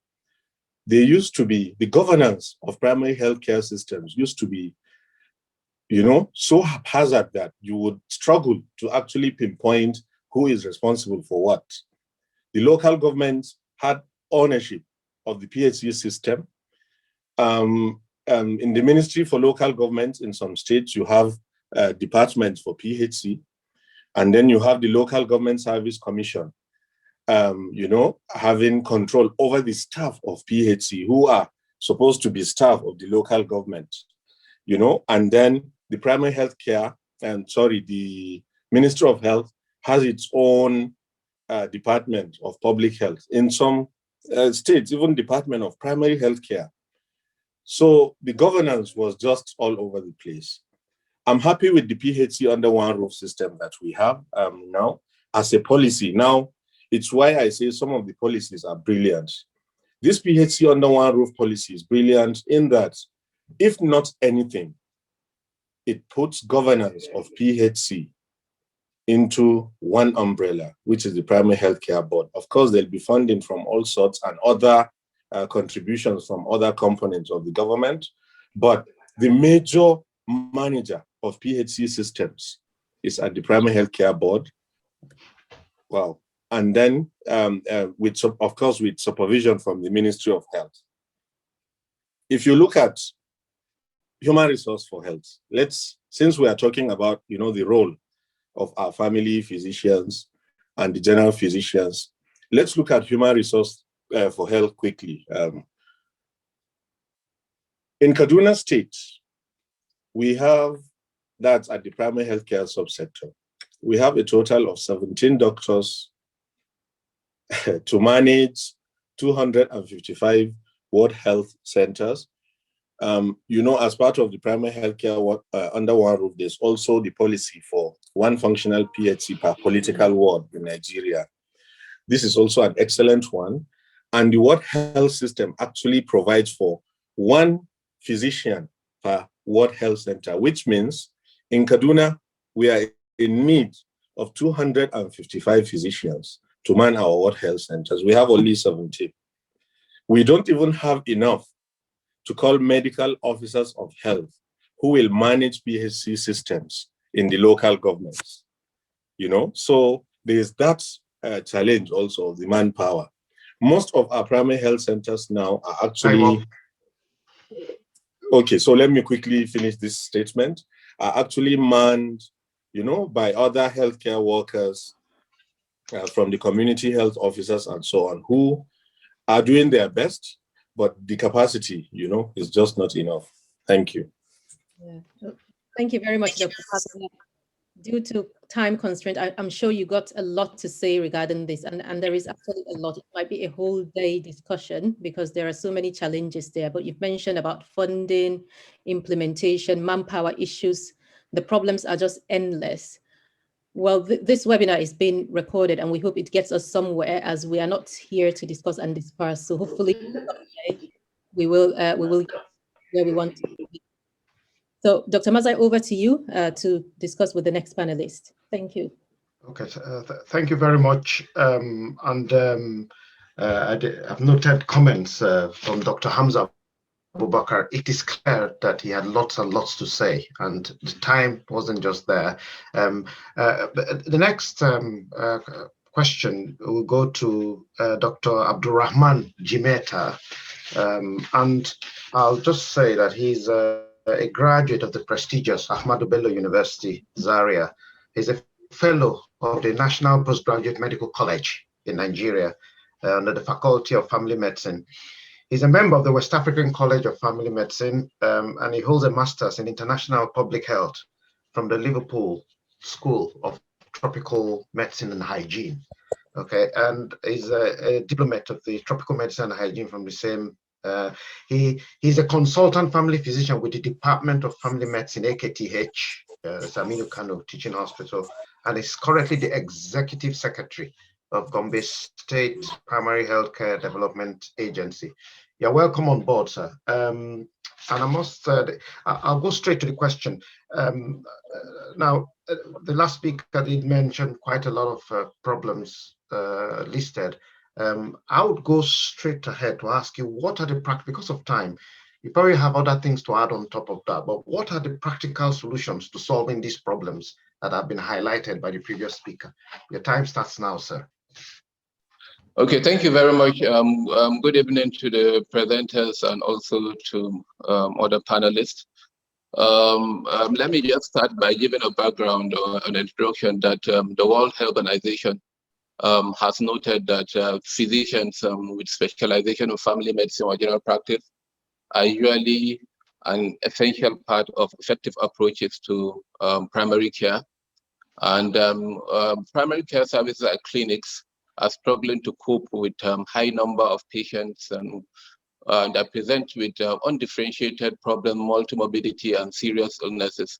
they used to be, the governance of primary healthcare systems used to be, you know, so haphazard that you would struggle to actually pinpoint who is responsible for what. The local governments had ownership of the PHC system. In the Ministry for Local Government in some states, you have departments for PHC, and then you have the Local Government Service Commission, you know, having control over the staff of PHC, who are supposed to be staff of the local government, you know, and then the primary health care, the Ministry of Health has its own Department of Public Health. In some states, even Department of Primary Health Care. So the governance was just all over the place. I'm happy with the PHC under one roof system that we have now as a policy. Now, it's why I say some of the policies are brilliant. This PHC under one roof policy is brilliant in that, if not anything, it puts governance of PHC into one umbrella, which is the Primary Healthcare Board. Of course, there'll be funding from all sorts and other contributions from other components of the government, but the major manager of PHC systems is at the Primary Healthcare Board. Wow. And then, of course, with supervision from the Ministry of Health. If you look at human resource for health, since we are talking about, the role of our family physicians and the general physicians, let's look at human resource for health quickly. In Kaduna State, we have, that's at the primary healthcare subsector, we have a total of 17 doctors to manage 255 ward health centers. As part of the primary healthcare under one roof, there's also the policy for one functional PHC per political ward in Nigeria. This is also an excellent one. And the ward health system actually provides for one physician per ward health center, which means in Kaduna, we are in need of 255 physicians to man our ward health centers. We have only 17. We don't even have enough to call medical officers of health who will manage PHC systems in the local governments. So there's that challenge also of the manpower. Most of our primary health centers now are actually, okay, so let me quickly finish this statement, are actually manned, by other healthcare workers from the community health officers and so on, who are doing their best, but the capacity, is just not enough. Thank you. Yeah. Thank you very much, Dr. Haruna. Due to time constraint, I'm sure you got a lot to say regarding this, and there is actually a lot. It might be a whole day discussion because there are so many challenges there, but you've mentioned about funding, implementation, manpower issues. The problems are just endless. Well, this webinar is being recorded and we hope it gets us somewhere, as we are not here to discuss and disperse. So hopefully we will get where we want to be. So Dr. Mazai, over to you to discuss with the next panelist. Thank you. Okay, thank you very much. I've noted comments from Dr. Hamza Abubakar. It is clear that he had lots and lots to say, and the time wasn't just there. The next question will go to Dr. Abdulrahman Jimeta, and I'll just say that he's a graduate of the prestigious Ahmadu Bello University, Zaria. He's a fellow of the National Postgraduate Medical College in Nigeria under the Faculty of Family Medicine. He's a member of the West African College of Family Medicine, and he holds a master's in international public health from the Liverpool School of Tropical Medicine and Hygiene. Okay, and he's a diplomate of the Tropical Medicine and Hygiene from the same. He's a consultant family physician with the Department of Family Medicine, AKTH, Saminu Kano Teaching Hospital, and is currently the Executive Secretary of Gombe State Primary Healthcare Development Agency. You're welcome on board, sir. And I must, I'll go straight to the question. Now, the last speaker did mention quite a lot of problems listed. I would go straight ahead to ask you, what are the because of time, you probably have other things to add on top of that, but what are the practical solutions to solving these problems that have been highlighted by the previous speaker? Your time starts now, sir. Okay, thank you very much. Good evening to the presenters and also to other panelists. Let me just start by giving a background or an introduction that the World Health Organization has noted that physicians with specialization in family medicine or general practice are usually an essential part of effective approaches to primary care. And primary care services like clinics are struggling to cope with high number of patients and that present with undifferentiated problem, multimorbidity, and serious illnesses.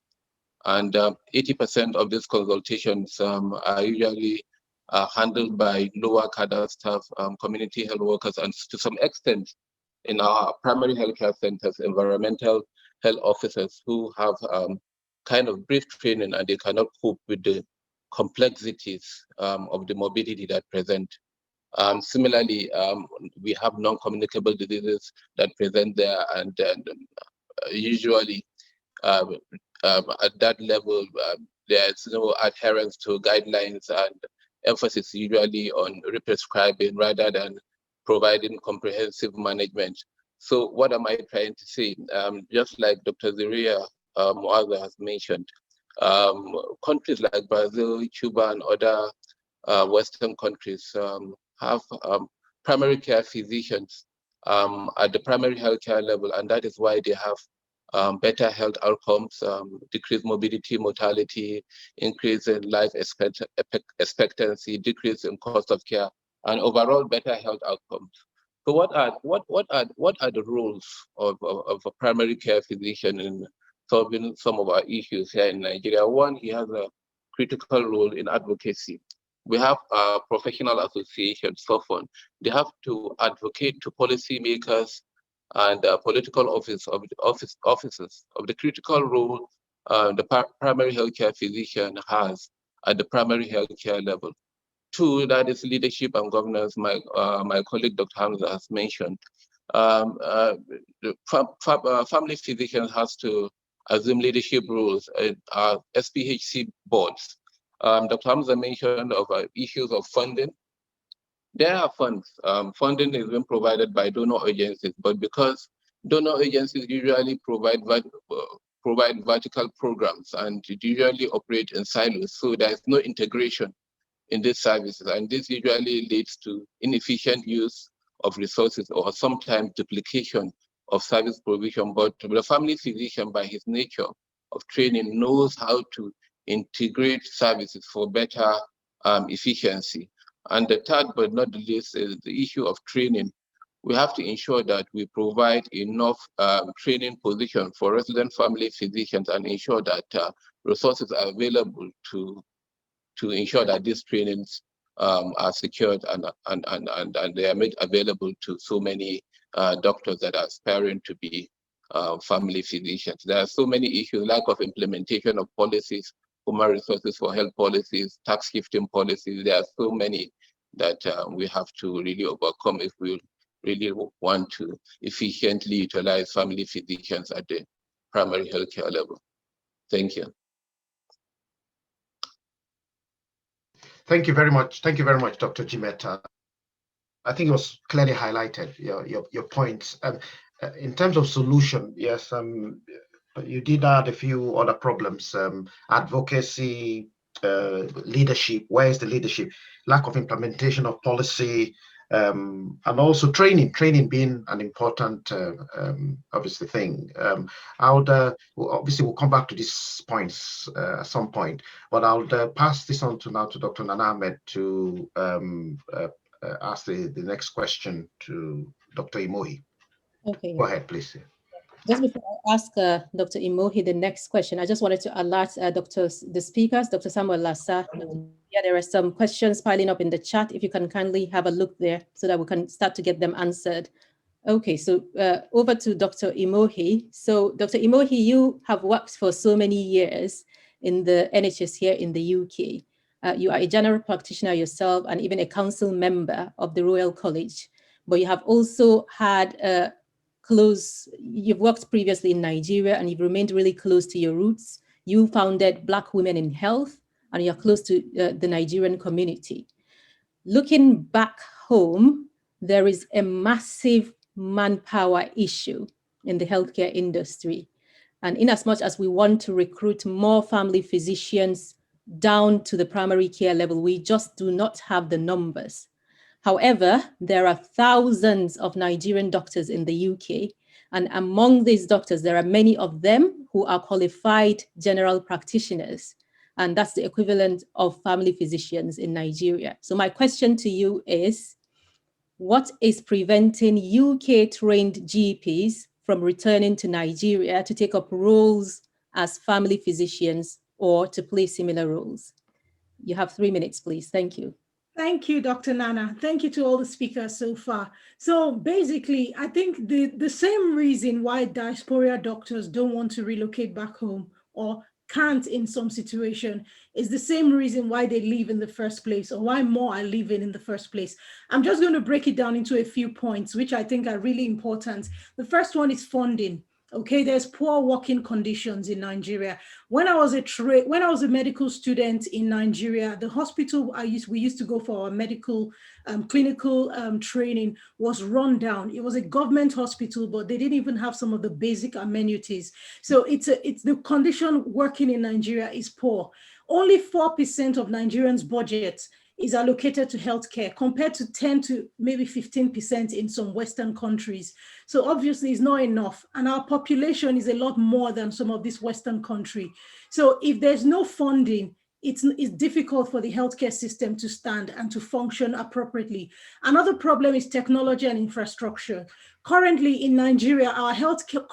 And 80% of these consultations are usually handled by lower cadre staff, community health workers, and to some extent in our primary healthcare centers, environmental health officers who have kind of brief training and they cannot cope with the complexities of the morbidity that present. Similarly, we have non-communicable diseases that present there, and usually at that level, there's no adherence to guidelines and emphasis usually on prescribing rather than providing comprehensive management. So what am I trying to say? Just like Dr. Zaria Muaza has mentioned, countries like Brazil, Cuba, and other Western countries have primary care physicians at the primary healthcare level, and that is why they have better health outcomes, decreased morbidity, mortality, increase in life expectancy, decrease in cost of care, and overall better health outcomes. So what are the roles of a primary care physician in solving some of our issues here in Nigeria? One, he has a critical role in advocacy. We have professional associations, SOFON. They have to advocate to policymakers and political officers of the critical role the primary healthcare physician has at the primary healthcare level. Two, that is leadership and governance. My colleague Dr. Hamza has mentioned. The family physician has to assume leadership roles at SPHC boards. Dr. Hamza mentioned of issues of funding. There are funds. Funding is being provided by donor agencies, but because donor agencies usually provide vertical programs and usually operate in silos, so there is no integration in these services, and this usually leads to inefficient use of resources or sometimes duplication of service provision. But the family physician, by his nature of training, knows how to integrate services for better efficiency. And the third but not the least is the issue of training. We have to ensure that we provide enough training positions for resident family physicians and ensure that resources are available to ensure that these trainings are secured and they are made available to so many doctors that are aspiring to be family physicians. There are so many issues: lack of implementation of policies, human resources for health policies, tax shifting policies. There are so many that we have to really overcome if we really want to efficiently utilize family physicians at the primary healthcare level. Thank you. Thank you very much. Thank you very much, Dr. Jimeta. I think it was clearly highlighted, your points. In terms of solution, yes, you did add a few other problems: advocacy, leadership. Where is the leadership? Lack of implementation of policy, and also training being an important, obviously, thing. Obviously, we'll come back to these points at some point, but I'll pass this on to Dr. Nana Ahmed to ask the next question to Dr. Imohi. Okay. Go ahead, please. Just before I ask Dr. Imohi the next question, I just wanted to alert the speakers, Dr. Samuel Lassa. Yeah, there are some questions piling up in the chat. If you can kindly have a look there so that we can start to get them answered. Okay, so over to Dr. Imohi. So Dr. Imohi, you have worked for so many years in the NHS here in the UK. You are a general practitioner yourself and even a council member of the Royal College, but you have also had you've worked previously in Nigeria and you've remained really close to your roots. You founded Black Women in Health and you're close to the Nigerian community. Looking back home, there is a massive manpower issue in the healthcare industry. And in as much as we want to recruit more family physicians down to the primary care level, we just do not have the numbers. However, there are thousands of Nigerian doctors in the UK, and among these doctors, there are many of them who are qualified general practitioners, and that's the equivalent of family physicians in Nigeria. So my question to you is, what is preventing UK-trained GPs from returning to Nigeria to take up roles as family physicians or to play similar roles? You have 3 minutes, please. Thank you. Thank you, Dr. Nana. Thank you to all the speakers so far. So basically, I think the same reason why diaspora doctors don't want to relocate back home or can't in some situation is the same reason why they leave in the first place, or why more are leaving in the first place. I'm just going to break it down into a few points, which I think are really important. The first one is funding. Okay, there's poor working conditions in Nigeria. When I was a medical student in Nigeria, the hospital we used to go for our medical clinical training was run down. It was a government hospital, but they didn't even have some of the basic amenities. So it's the condition working in Nigeria is poor. Only 4% of Nigerians' budget is allocated to healthcare, compared to 10 to maybe 15% in some Western countries. So obviously it's not enough. And our population is a lot more than some of these Western countries. So if there's no funding, it's difficult for the healthcare system to stand and to function appropriately. Another problem is technology and infrastructure. Currently in Nigeria, our healthcare,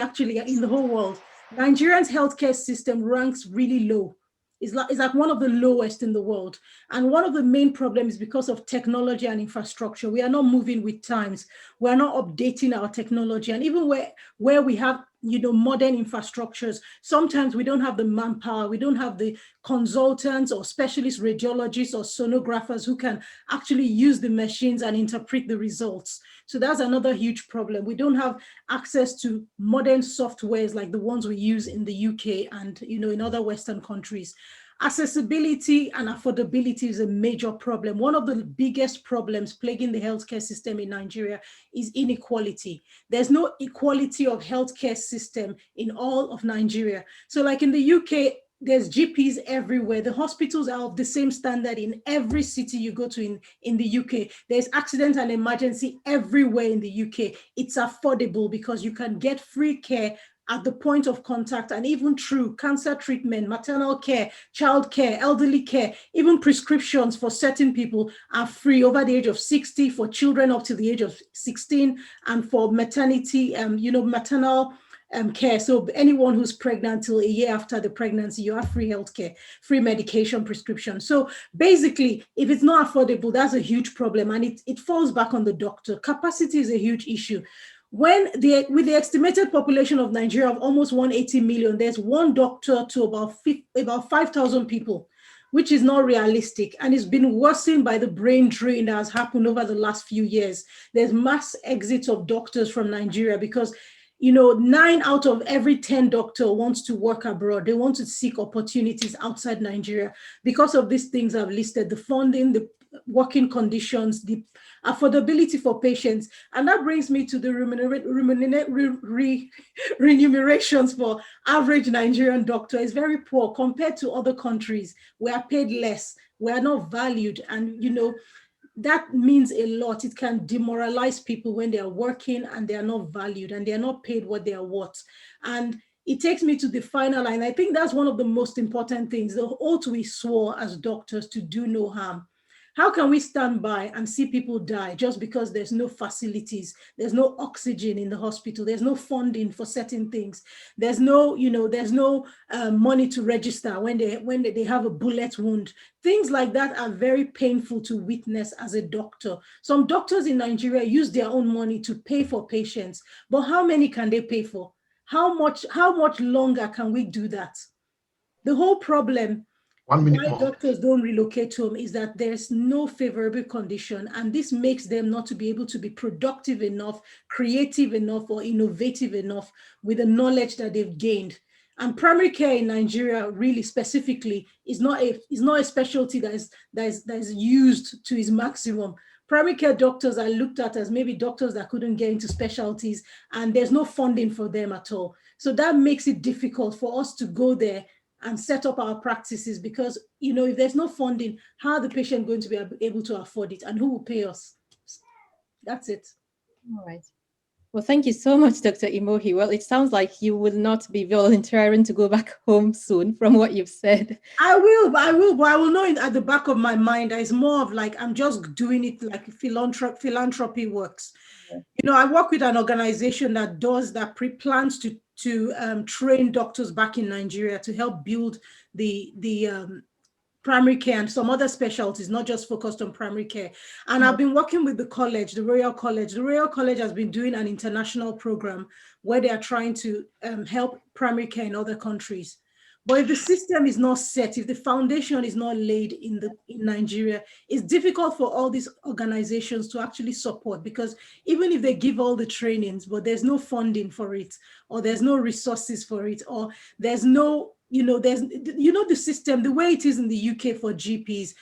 actually in the whole world, Nigeria's healthcare system ranks really low. It's like one of the lowest in the world. And one of the main problems is because of technology and infrastructure. We are not moving with times. We're not updating our technology. And even where we have modern infrastructures, sometimes we don't have the manpower, we don't have the consultants or specialist radiologists or sonographers who can actually use the machines and interpret the results. So that's another huge problem. We don't have access to modern softwares like the ones we use in the UK and in other Western countries. Accessibility and affordability is a major problem. One of the biggest problems plaguing the healthcare system in Nigeria is inequality. There's no equality of healthcare system in all of Nigeria. So like in the UK, there's GPs everywhere. The hospitals are of the same standard in every city you go to in the UK. There's accident and emergency everywhere in the UK. It's affordable because you can get free care at the point of contact, and even through cancer treatment, maternal care, child care, elderly care, even prescriptions for certain people are free over the age of 60 for children up to the age of 16, and for maternity, maternal care. So anyone who's pregnant till a year after the pregnancy, you have free healthcare, free medication prescription. So basically, if it's not affordable, that's a huge problem, and it falls back on the doctor. Capacity is a huge issue. With the estimated population of Nigeria of almost 180 million, there's one doctor to about 5,000 people, which is not realistic. And it's been worsened by the brain drain that has happened over the last few years. There's mass exits of doctors from Nigeria because 9 out of every 10 doctors wants to work abroad. They want to seek opportunities outside Nigeria because of these things I've listed: the funding, the working conditions, the affordability for patients. And that brings me to the remunerations for average Nigerian doctor is very poor compared to other countries. We are paid less, we are not valued, and that means a lot. It can demoralize people when they are working and they are not valued and they are not paid what they are worth. And it takes me to the final line. I think that's one of the most important things, the oath we swore as doctors to do no harm. How can we stand by and see people die just because there's no facilities, there's no oxygen in the hospital, there's no funding for certain things, there's no, there's no money to register when they have a bullet wound? Things like that are very painful to witness as a doctor. Some doctors in Nigeria use their own money to pay for patients, but how many can they pay for? How much longer can we do that? The whole problem why doctors don't relocate home is that there's no favorable condition, and this makes them not to be able to be productive enough, creative enough, or innovative enough with the knowledge that they've gained. And primary care in Nigeria, really specifically, is not a specialty that is used to its maximum. Primary care doctors are looked at as maybe doctors that couldn't get into specialties, and there's no funding for them at all. So that makes it difficult for us to go there and set up our practices, because if there's no funding, how are the patient going to be able to afford it, and who will pay us? That's it. All right. Well, thank you so much, Dr. Imohi. Well, it sounds like you will not be volunteering to go back home soon from what you've said. I will, but I will know it at the back of my mind. It's more of like, I'm just doing it like philanthropy works. Yeah. I work with an organization that plans to train doctors back in Nigeria to help build the primary care and some other specialties, not just focused on primary care. And I've been working with the college, the Royal College. The Royal College has been doing an international program where they are trying to help primary care in other countries. But if the system is not set, if the foundation is not laid in Nigeria, it's difficult for all these organizations to actually support, because even if they give all the trainings, but there's no funding for it, or there's no resources for it, or there's no, the system, the way it is in the UK for GPs,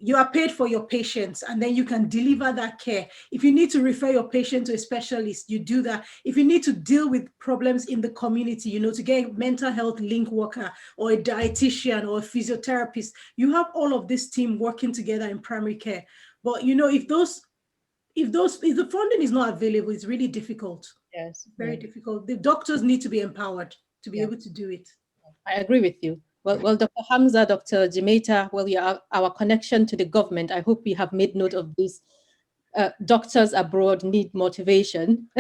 you are paid for your patients and then you can deliver that care. If you need to refer your patient to a specialist, you do that. If you need to deal with problems in the community, to get a mental health link worker or a dietitian or a physiotherapist, you have all of this team working together in primary care. But if the funding is not available, it's really difficult. Yes. Very difficult. The doctors need to be empowered to be able to do it. I agree with you. Well, Dr. Hamza, Dr. Jimeta, you are our connection to the government. I hope we have made note of this. Doctors abroad need motivation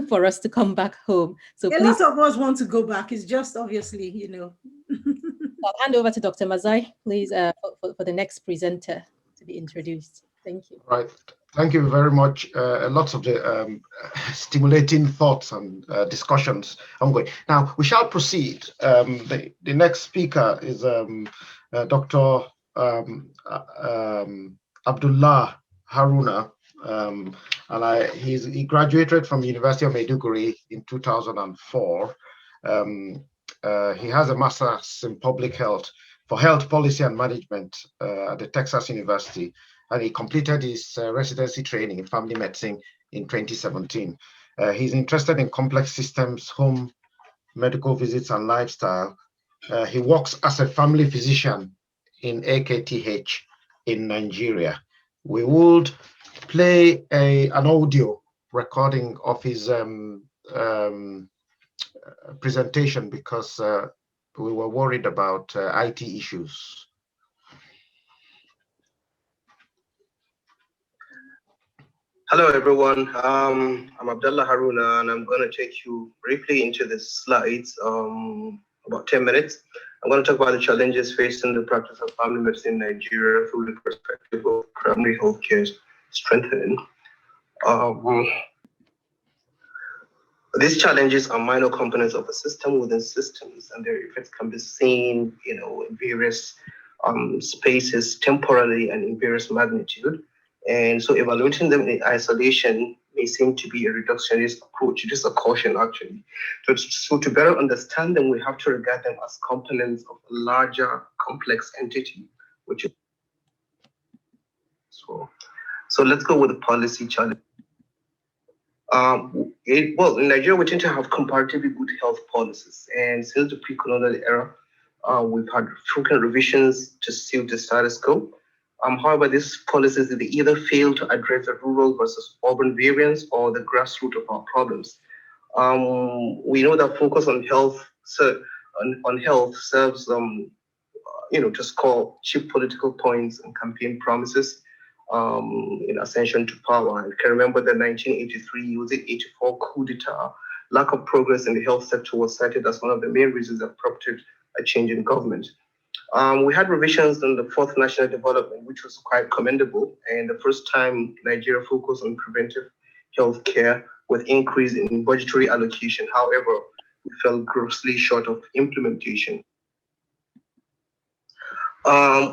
for us to come back home. So a lot of us want to go back. It's just obviously, I'll hand over to Dr. Mazai, please, for the next presenter to be introduced. Thank you. Right. Thank you very much. Lots of the stimulating thoughts and discussions ongoing. Now, we shall proceed. The next speaker is Dr. Abdullah Haruna. He graduated from University of Maiduguri in 2004. He has a master's in public health for health policy and management at the Texas University, and he completed his residency training in family medicine in 2017. He's interested in complex systems, home medical visits, and lifestyle. He works as a family physician in AKTH in Nigeria. We would play an audio recording of his presentation because we were worried about IT issues. Hello, everyone. I'm Abdullah Haruna, and I'm going to take you briefly into the slides, about 10 minutes. I'm going to talk about the challenges facing the practice of family medicine in Nigeria through the perspective of primary healthcare strengthening. These challenges are minor components of a system within systems, and their effects can be seen, in various spaces temporally and in various magnitude. And so evaluating them in isolation may seem to be a reductionist approach. It is a caution, actually. So to better understand them, we have to regard them as components of a larger complex entity, which is so let's go with the policy challenge. In Nigeria, we tend to have comparatively good health policies. And since the pre-colonial era, we've had frequent revisions to suit the status quo. However, these policies, they either fail to address the rural versus urban variance or the grassroots of our problems. We know that focus on health, serves, to score cheap political points and campaign promises in ascension to power. I can remember the 1983, was it 84 coup d'etat. Lack of progress in the health sector was cited as one of the main reasons that prompted a change in government. We had revisions on the fourth national development, which was quite commendable, and the first time Nigeria focused on preventive health care with increase in budgetary allocation. However, we fell grossly short of implementation.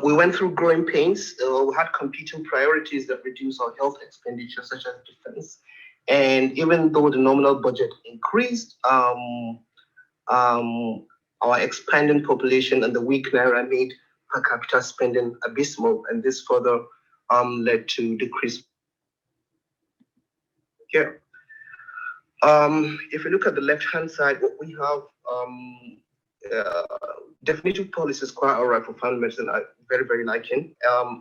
We went through growing pains. We had competing priorities that reduced our health expenditure, such as defense. And even though the nominal budget increased, our expanding population and the weak naira made per capita spending abysmal, and this further led to decreased care. If you look at the left-hand side, what we have, definitive policies quite all right for family medicine. I very, very liking.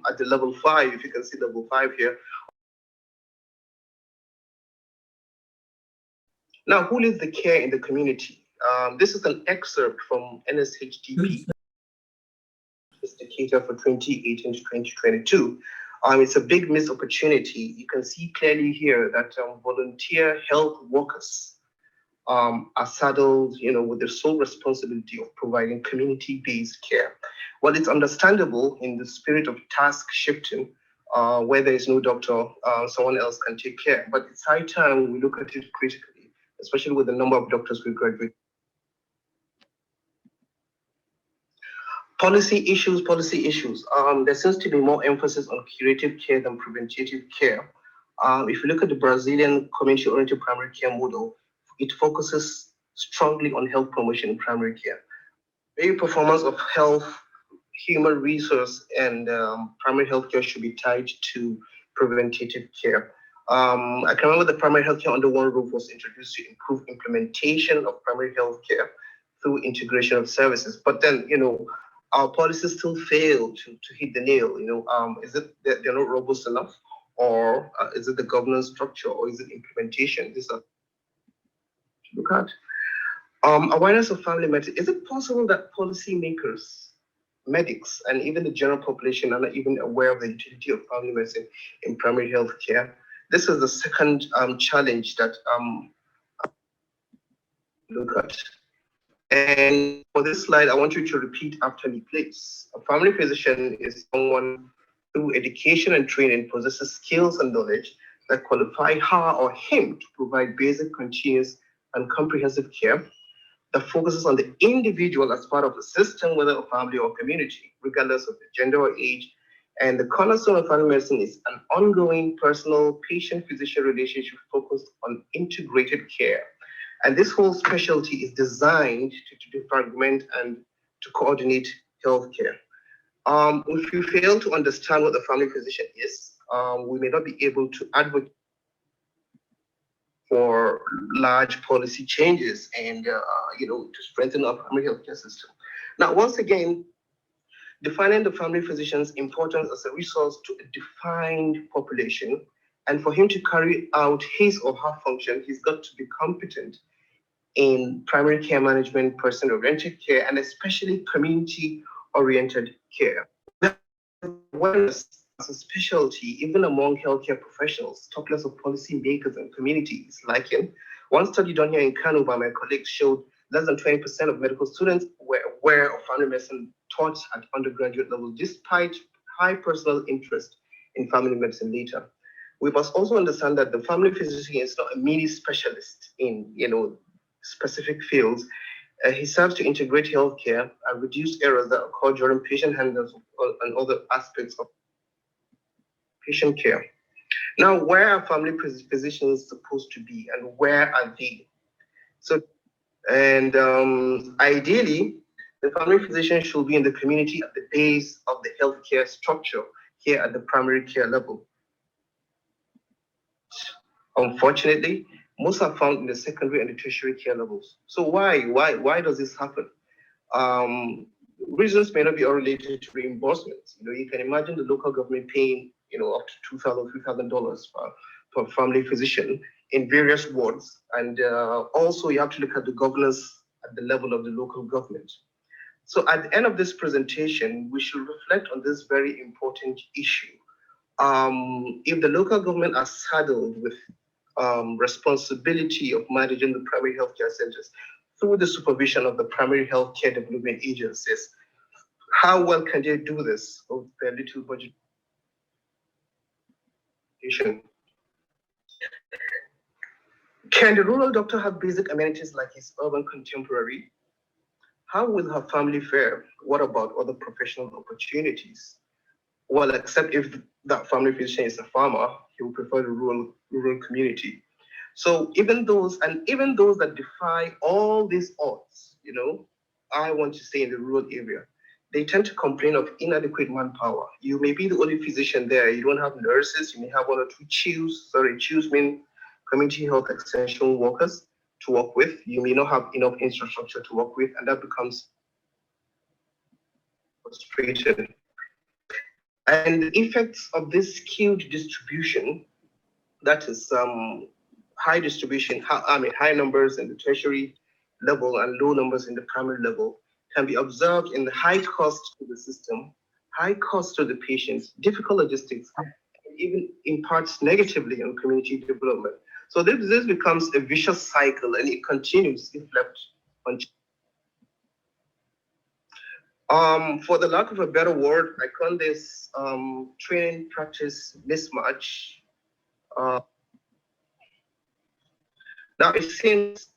At the level 5, if you can see level 5 here. Now, who leads the care in the community? This is an excerpt from NSHDP indicator for 2018 to 2022. It's a big missed opportunity. You can see clearly here that volunteer health workers are saddled, with the sole responsibility of providing community-based care. Well, it's understandable in the spirit of task shifting, where there is no doctor, someone else can take care. But it's high time we look at it critically, especially with the number of doctors we graduate. Policy issues. There seems to be more emphasis on curative care than preventative care. If you look at the Brazilian community-oriented primary care model, it focuses strongly on health promotion in primary care. Maybe performance of health, human resource, and primary health care should be tied to preventative care. I can remember the primary health care under one roof was introduced to improve implementation of primary health care through integration of services. But then, our policies still fail to hit the nail. Is it that they're not robust enough, or is it the governance structure, or is it implementation? These are to look at. Awareness of family medicine. Is it possible that policymakers, medics, and even the general population are not even aware of the utility of family medicine in primary health care? This is the second challenge that look at. And for this slide, I want you to repeat after me, please. A family physician is someone through education and training possesses skills and knowledge that qualify her or him to provide basic, continuous, and comprehensive care that focuses on the individual as part of a system, whether a family or community, regardless of the gender or age. And the cornerstone of family medicine is an ongoing personal patient-physician relationship focused on integrated care. And this whole specialty is designed to defragment and to coordinate healthcare. If you fail to understand what the family physician is, we may not be able to advocate for large policy changes and to strengthen our primary healthcare system. Now, once again, defining the family physician's importance as a resource to a defined population, and for him to carry out his or her function, he's got to be competent in primary care management, person-oriented care, and especially community-oriented care. Awareness as a specialty, even among healthcare professionals, talk less of policymakers and communities like him. One study done here in Kano by my colleagues showed less than 20% of medical students were aware of family medicine taught at undergraduate level, despite high personal interest in family medicine later. We must also understand that the family physician is not a mini specialist in, specific fields. He serves to integrate healthcare and reduce errors that occur during patient handling and other aspects of patient care. Now, where are family physicians supposed to be, and where are they? So, and ideally, the family physician should be in the community at the base of the healthcare structure here at the primary care level. Unfortunately, most are found in the secondary and the tertiary care levels. So why does this happen? Reasons may not be all related to reimbursements. You can imagine the local government paying, up to $2,000, $3,000 per family physician in various wards. And also you have to look at the governance at the level of the local government. So at the end of this presentation, we should reflect on this very important issue. If the local government are saddled with responsibility of managing the primary healthcare centers through the supervision of the primary healthcare development agencies, how well can they do this with their little budget? Can the rural doctor have basic amenities like his urban contemporary? How will her family fare? What about other professional opportunities? Well, except if that family physician is a farmer, he will prefer the rural community. So even those that defy all these odds, I want to stay in the rural area, they tend to complain of inadequate manpower. You may be the only physician there. You don't have nurses. You may have one or two CHUs mean community health extension workers to work with. You may not have enough infrastructure to work with, and that becomes frustrating. And the effects of this skewed distribution, that is high distribution, high numbers in the tertiary level and low numbers in the primary level, can be observed in the high cost to the system, high cost to the patients, difficult logistics, and even impacts negatively on community development. So this becomes a vicious cycle, and it continues if left unchecked. For the lack of a better word, I call this training practice mismatch. Now it seems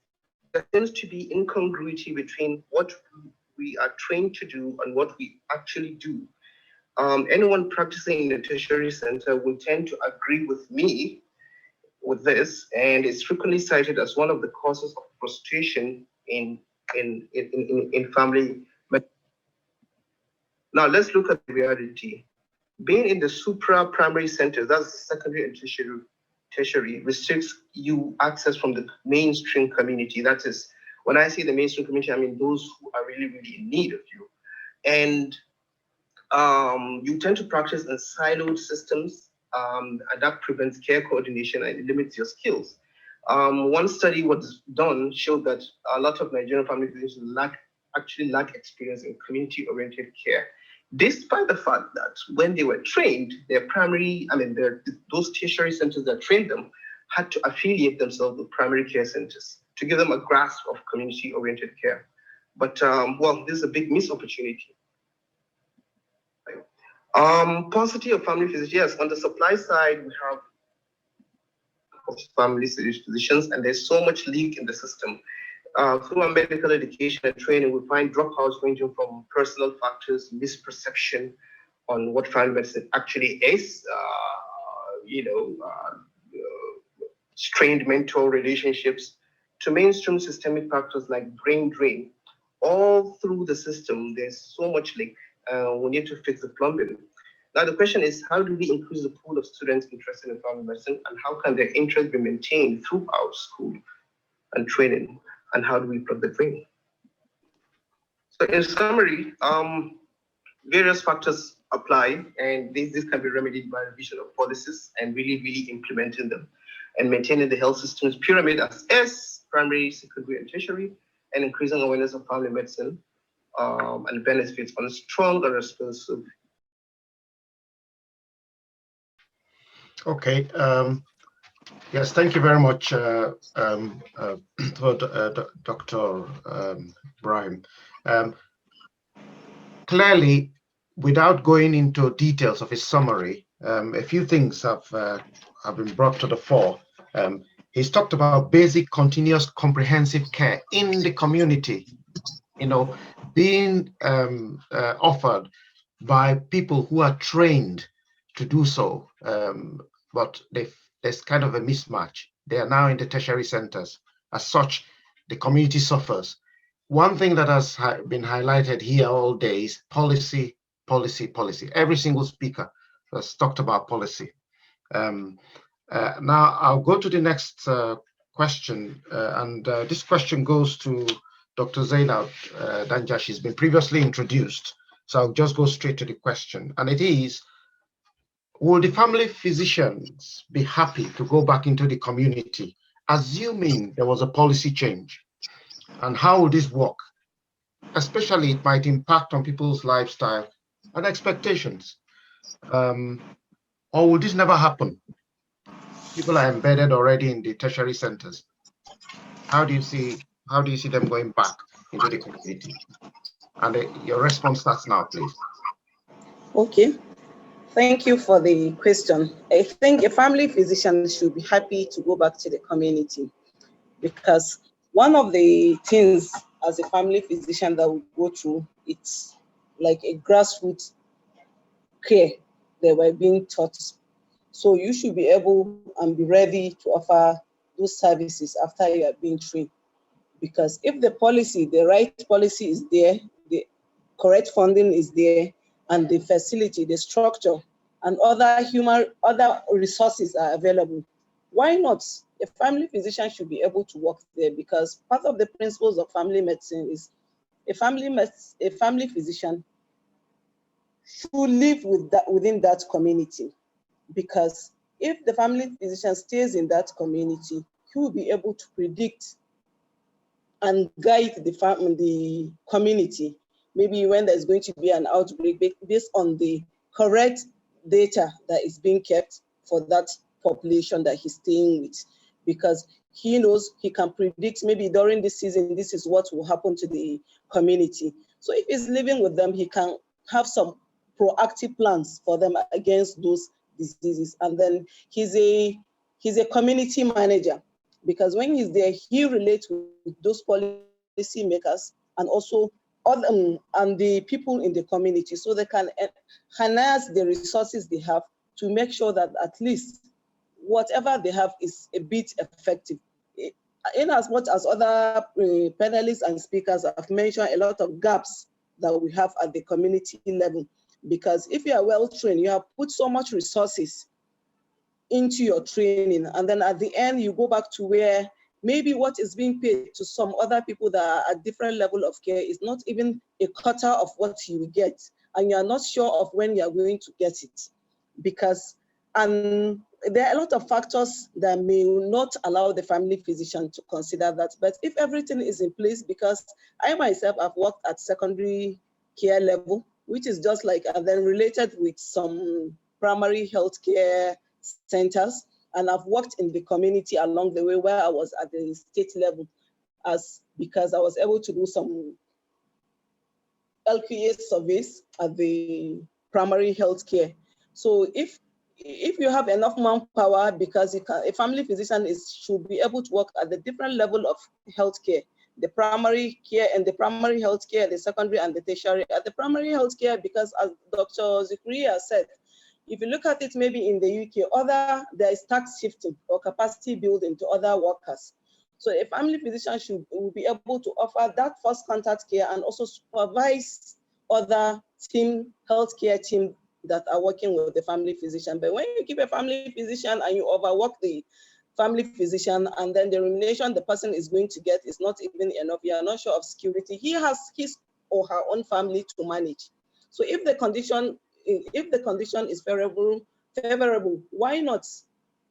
there tends to be incongruity between what we are trained to do and what we actually do. Anyone practicing in a tertiary center will tend to agree with me with this, and it's frequently cited as one of the causes of frustration in family. Now let's look at the reality. Being in the supra-primary centers, that's secondary and tertiary, restricts you access from the mainstream community. That is, when I say the mainstream community, I mean those who are really, really in need of you. And you tend to practice in siloed systems, and that prevents care coordination and it limits your skills. One study was done showed that a lot of Nigerian family physicians actually lack experience in community-oriented care, despite the fact that when they were trained, those tertiary centers that trained them had to affiliate themselves with primary care centers to give them a grasp of community-oriented care. But well, this is a big missed opportunity. Paucity of family physicians. Yes, on the supply side, we have family physicians, and there's so much leak in the system. Through our medical education and training, we find dropouts ranging from personal factors, misperception on what family medicine actually is, strained mentor relationships, to mainstream systemic factors like brain drain. All through the system, there's so much leak. We need to fix the plumbing. Now the question is, how do we increase the pool of students interested in family medicine, and how can their interest be maintained throughout school and training, and how do we plug the drain? So in summary, various factors apply, and this can be remedied by revision of policies and really implementing them, and maintaining the health system's pyramid as S, primary, secondary, and tertiary, and increasing awareness of family medicine and benefits on a strong and responsive. Okay. Yes, thank you very much, Dr. Bryan. Clearly, without going into details of his summary, a few things have been brought to the fore. He's talked about basic, continuous, comprehensive care in the community, being offered by people who are trained to do so, but there's kind of a mismatch. They are now in the tertiary centers. As such, the community suffers. One thing that has been highlighted here all day is policy, policy, policy. Every single speaker has talked about policy. Now I'll go to the next question, and this question goes to Dr. Zainab Danja. She's been previously introduced, so I'll just go straight to the question, and it is, will the family physicians be happy to go back into the community, assuming there was a policy change? And how will this work? Especially, it might impact on people's lifestyle and expectations. Or will this never happen? People are embedded already in the tertiary centers. How do you see them going back into the community? And your response starts now, please. Okay. Thank you for the question. I think a family physician should be happy to go back to the community, because one of the things as a family physician that we go through, it's like a grassroots care that we're being taught. So you should be able and be ready to offer those services after you are being trained. Because if the right policy is there, the correct funding is there, and the facility, the structure, and other resources are available, why not? A family physician should be able to work there, because part of the principles of family medicine is a family physician should live within that community, because if the family physician stays in that community, he will be able to predict and guide the community, maybe when there's going to be an outbreak, based on the correct data that is being kept, for that population that he's staying with, because he knows he can predict maybe during this season, this is what will happen to the community. So if he's living with them, he can have some proactive plans for them against those diseases. And then he's a community manager, because when he's there, he relates with those policy makers and also and the people in the community, so they can harness the resources they have to make sure that at least whatever they have is a bit effective. In as much as other panelists and speakers have mentioned a lot of gaps that we have at the community level, because if you are well trained, you have put so much resources into your training, and then at the end you go back to where maybe what is being paid to some other people that are at different level of care is not even a quarter of what you will get, and you are not sure of when you are going to get it, because there are a lot of factors that may not allow the family physician to consider that. But if everything is in place, because I myself have worked at secondary care level, which is just like, and then related with some primary health care centers, and I've worked in the community along the way where I was at the state level, because I was able to do some LQA surveys at the primary health care. So if you have enough manpower, because a family physician should be able to work at the different level of healthcare, the primary care and the primary healthcare, the secondary and the tertiary. At the primary healthcare, because as Dr. Zikriya said, if you look at it, maybe in the UK, there is tax shifting or capacity building to other workers. So a family physician will be able to offer that first contact care and also supervise other healthcare team that are working with the family physician. But when you keep a family physician and you overwork the family physician, and then the remuneration the person is going to get is not even enough, you are not sure of security. He has his or her own family to manage. So if the condition is favorable, why not?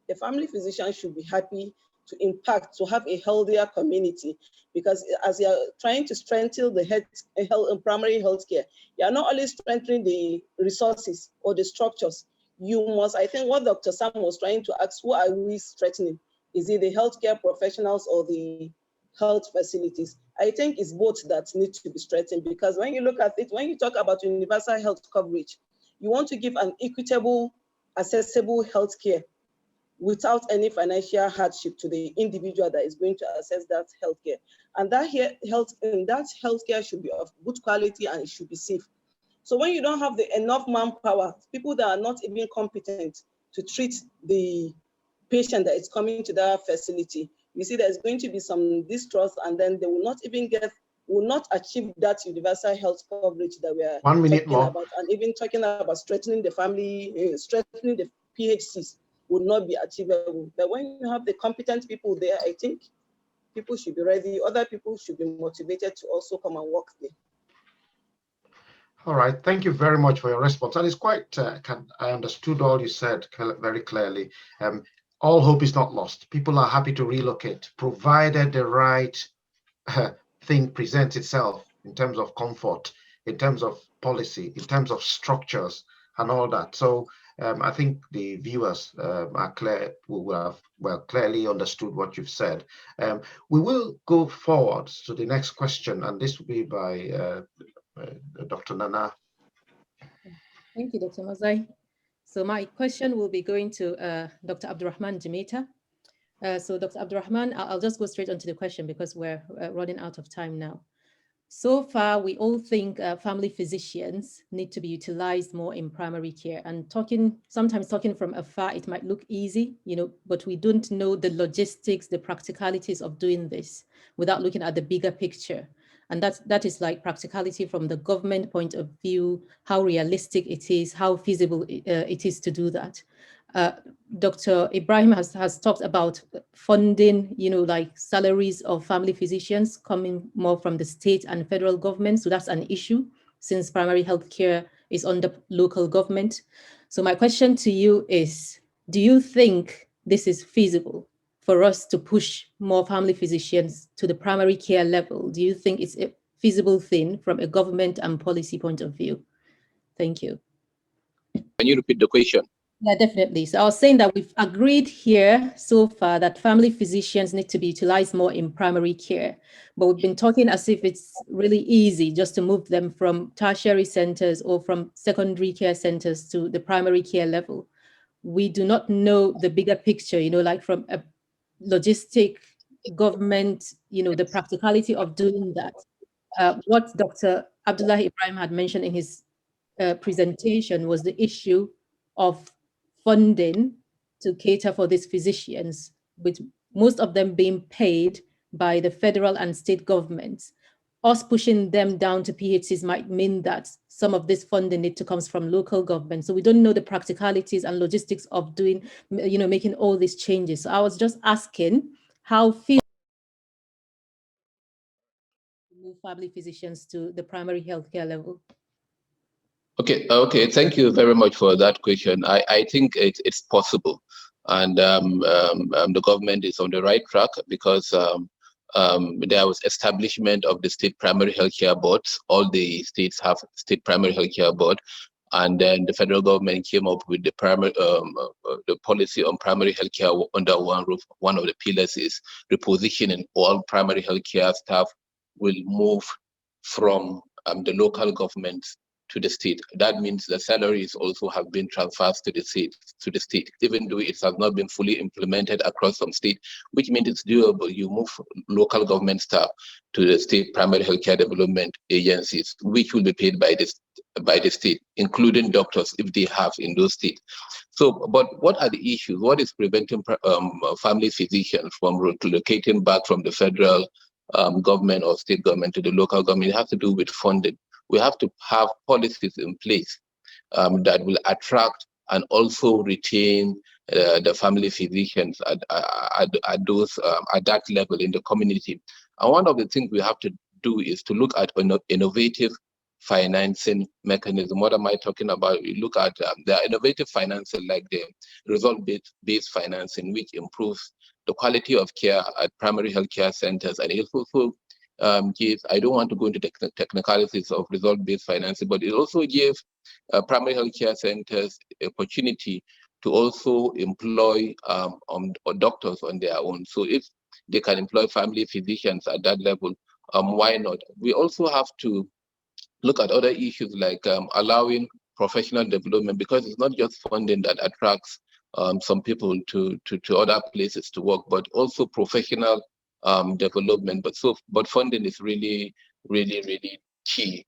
The family physician should be happy to have a healthier community, because as you are trying to strengthen the primary health care, you are not only strengthening the resources or the structures. You must, I think what Dr. Sam was trying to ask, who are we strengthening? Is it the healthcare professionals or the health facilities? I think it's both that need to be strengthened, because when you look at it, when you talk about universal health coverage, you want to give an equitable, accessible healthcare without any financial hardship to the individual that is going to access that healthcare. And that healthcare should be of good quality and it should be safe. So when you don't have enough manpower, people that are not even competent to treat the patient that is coming to that facility, you see there's going to be some distrust, and then they will not achieve that universal health coverage that we are talking about. And even talking about strengthening the PHCs would not be achievable. But when you have the competent people there, I think people should be ready. Other people should be motivated to also come and work there. All right, thank you very much for your response. And it's quite, I understood all you said very clearly. All hope is not lost. People are happy to relocate, provided the right thing presents itself in terms of comfort, in terms of policy, in terms of structures and all that. So I think the viewers are clear, will have clearly understood what you've said. We will go forward to the next question, and this will be by Dr. Nana. Thank you, Dr. Mazai. So my question will be going to Dr. Abdulrahman Jamita. So Dr. Abdulrahman, I'll just go straight onto the question because we're running out of time now. So far, we all think family physicians need to be utilized more in primary care, and sometimes talking from afar, it might look easy, but we don't know the logistics, the practicalities of doing this without looking at the bigger picture. And that is like practicality from the government point of view, how realistic it is, how feasible it is to do that. Dr. Ibrahim has talked about funding, like salaries of family physicians coming more from the state and federal government. So that's an issue since primary health care is under local government. So my question to you is, do you think this is feasible for us to push more family physicians to the primary care level? Do you think it's a feasible thing from a government and policy point of view? Thank you. Can you repeat the question? Yeah, definitely. So I was saying that we've agreed here so far that family physicians need to be utilized more in primary care, but we've been talking as if it's really easy just to move them from tertiary centers or from secondary care centers to the primary care level. We do not know the bigger picture, like from a logistic government, the practicality of doing that. What Dr. Abdullah Ibrahim had mentioned in his presentation was the issue of funding to cater for these physicians, with most of them being paid by the federal and state governments. Us pushing them down to PHCs might mean that some of this funding need to come from local government. So we don't know the practicalities and logistics of doing, making all these changes. So I was just asking how feasible to move family physicians to the primary healthcare level. Okay, thank you very much for that question. I think it's possible, and the government is on the right track because there was establishment of the state primary healthcare boards. All the states have state primary healthcare board, and then the federal government came up with the the policy on primary healthcare under one roof. One of the pillars is repositioning all primary healthcare staff will move from the local governments to the state. That means the salaries also have been transferred to the state, even though it has not been fully implemented across some state, which means it's doable. You move local government staff to the state primary healthcare development agencies, which will be paid by the state, including doctors if they have in those states. So, but what are the issues? What is preventing family physicians from relocating back from the federal government or state government to the local government? It has to do with funding. We have to have policies in place that will attract and also retain the family physicians at that level in the community. And one of the things we have to do is to look at innovative financing mechanism. What am I talking about? We look at the innovative financing like the result-based financing, which improves the quality of care at primary healthcare centers, and it also gives, I don't want to go into the technicalities of result-based financing, but it also gives primary healthcare centers the opportunity to also employ doctors on their own. So if they can employ family physicians at that level, why not? We also have to look at other issues like allowing professional development, because it's not just funding that attracts some people to other places to work, but also professional development. But funding is really key.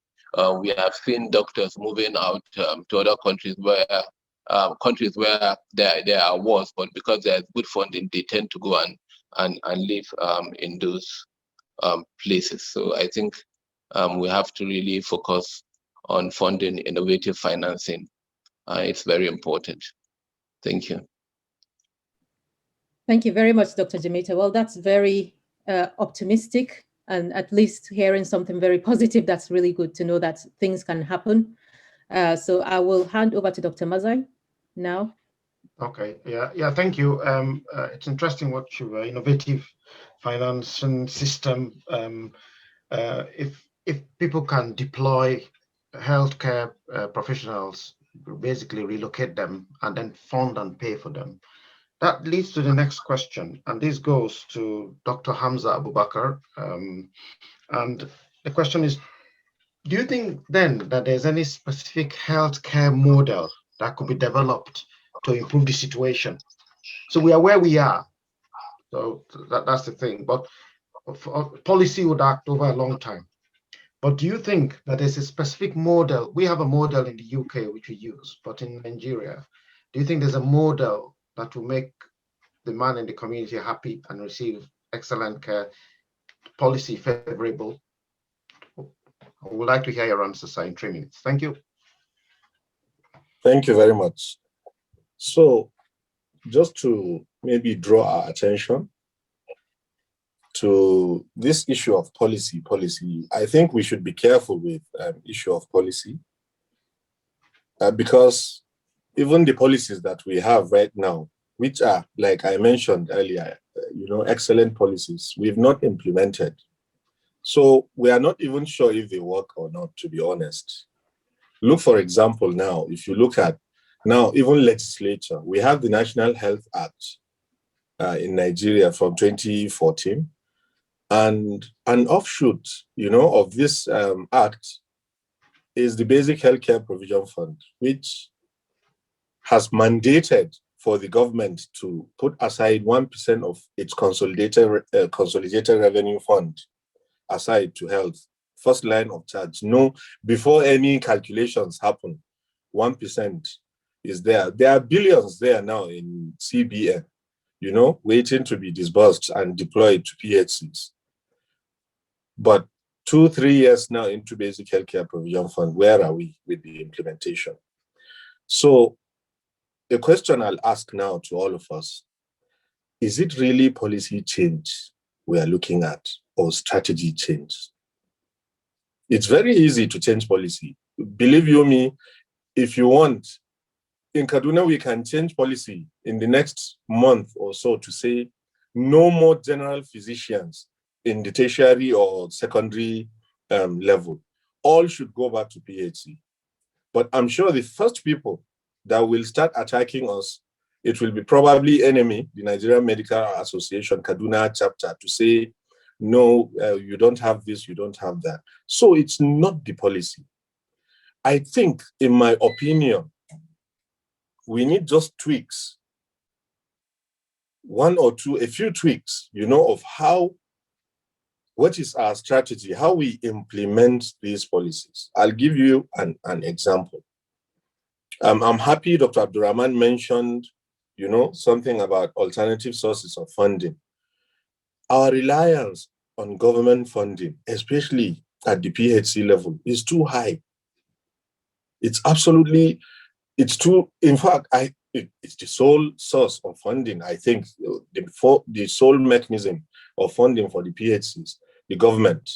We have seen doctors moving out to other countries where there are wars, but because there's good funding, they tend to go and live in those places. So I think we have to really focus on funding innovative financing. It's very important. Thank you. Thank you very much, Dr. Jamita. Well, that's very optimistic, and at least hearing something very positive. That's really good to know that things can happen. So I will hand over to Dr. Mazai now. Okay, yeah, thank you. It's interesting what you innovative financing system. If people can deploy healthcare professionals, basically relocate them and then fund and pay for them. That leads to the next question, and this goes to Dr. Hamza Abubakar. And the question is, do you think then that there's any specific healthcare model that could be developed to improve the situation? So we are where we are. So that's the thing. But policy would act over a long time. But do you think that there's a specific model? We have a model in the UK which we use, but in Nigeria, do you think there's a model that will make the man in the community happy and receive excellent care, policy favorable? I would like to hear your answer, sir, in 3 minutes. Thank you. Thank you very much. So just to maybe draw our attention to this issue of policy, I think we should be careful with issue of policy because even the policies that we have right now, which are, like I mentioned earlier, excellent policies, we've not implemented. So we are not even sure if they work or not, to be honest. Look, for example, now, if you look at Now, even legislature, we have the National Health Act in Nigeria from 2014. And an offshoot, of this act is the Basic Healthcare Provision Fund, which has mandated for the government to put aside 1% of its consolidated revenue fund aside to health. First line of charge. No, before any calculations happen, 1% is there. There are billions there now in CBN, waiting to be disbursed and deployed to PHCs. But 2-3 years now into Basic Healthcare Provision Fund, where are we with the implementation? So the question I'll ask now to all of us, is it really policy change we are looking at or strategy change? It's very easy to change policy. Believe you me, if you want, in Kaduna, we can change policy in the next month or so to say no more general physicians in the tertiary or secondary level. All should go back to PHC. But I'm sure the first people that will start attacking us, it will be probably NMA, the Nigerian Medical Association, Kaduna chapter, to say, no, you don't have this, you don't have that. So it's not the policy. I think, in my opinion, we need just tweaks, a few tweaks, of what is our strategy, how we implement these policies. I'll give you an example. I'm happy Dr. Abdurrahman mentioned, something about alternative sources of funding. Our reliance on government funding, especially at the PHC level, is too high. It's too, in fact, it's the sole source of funding, I think, the sole mechanism of funding for the PHCs, the government,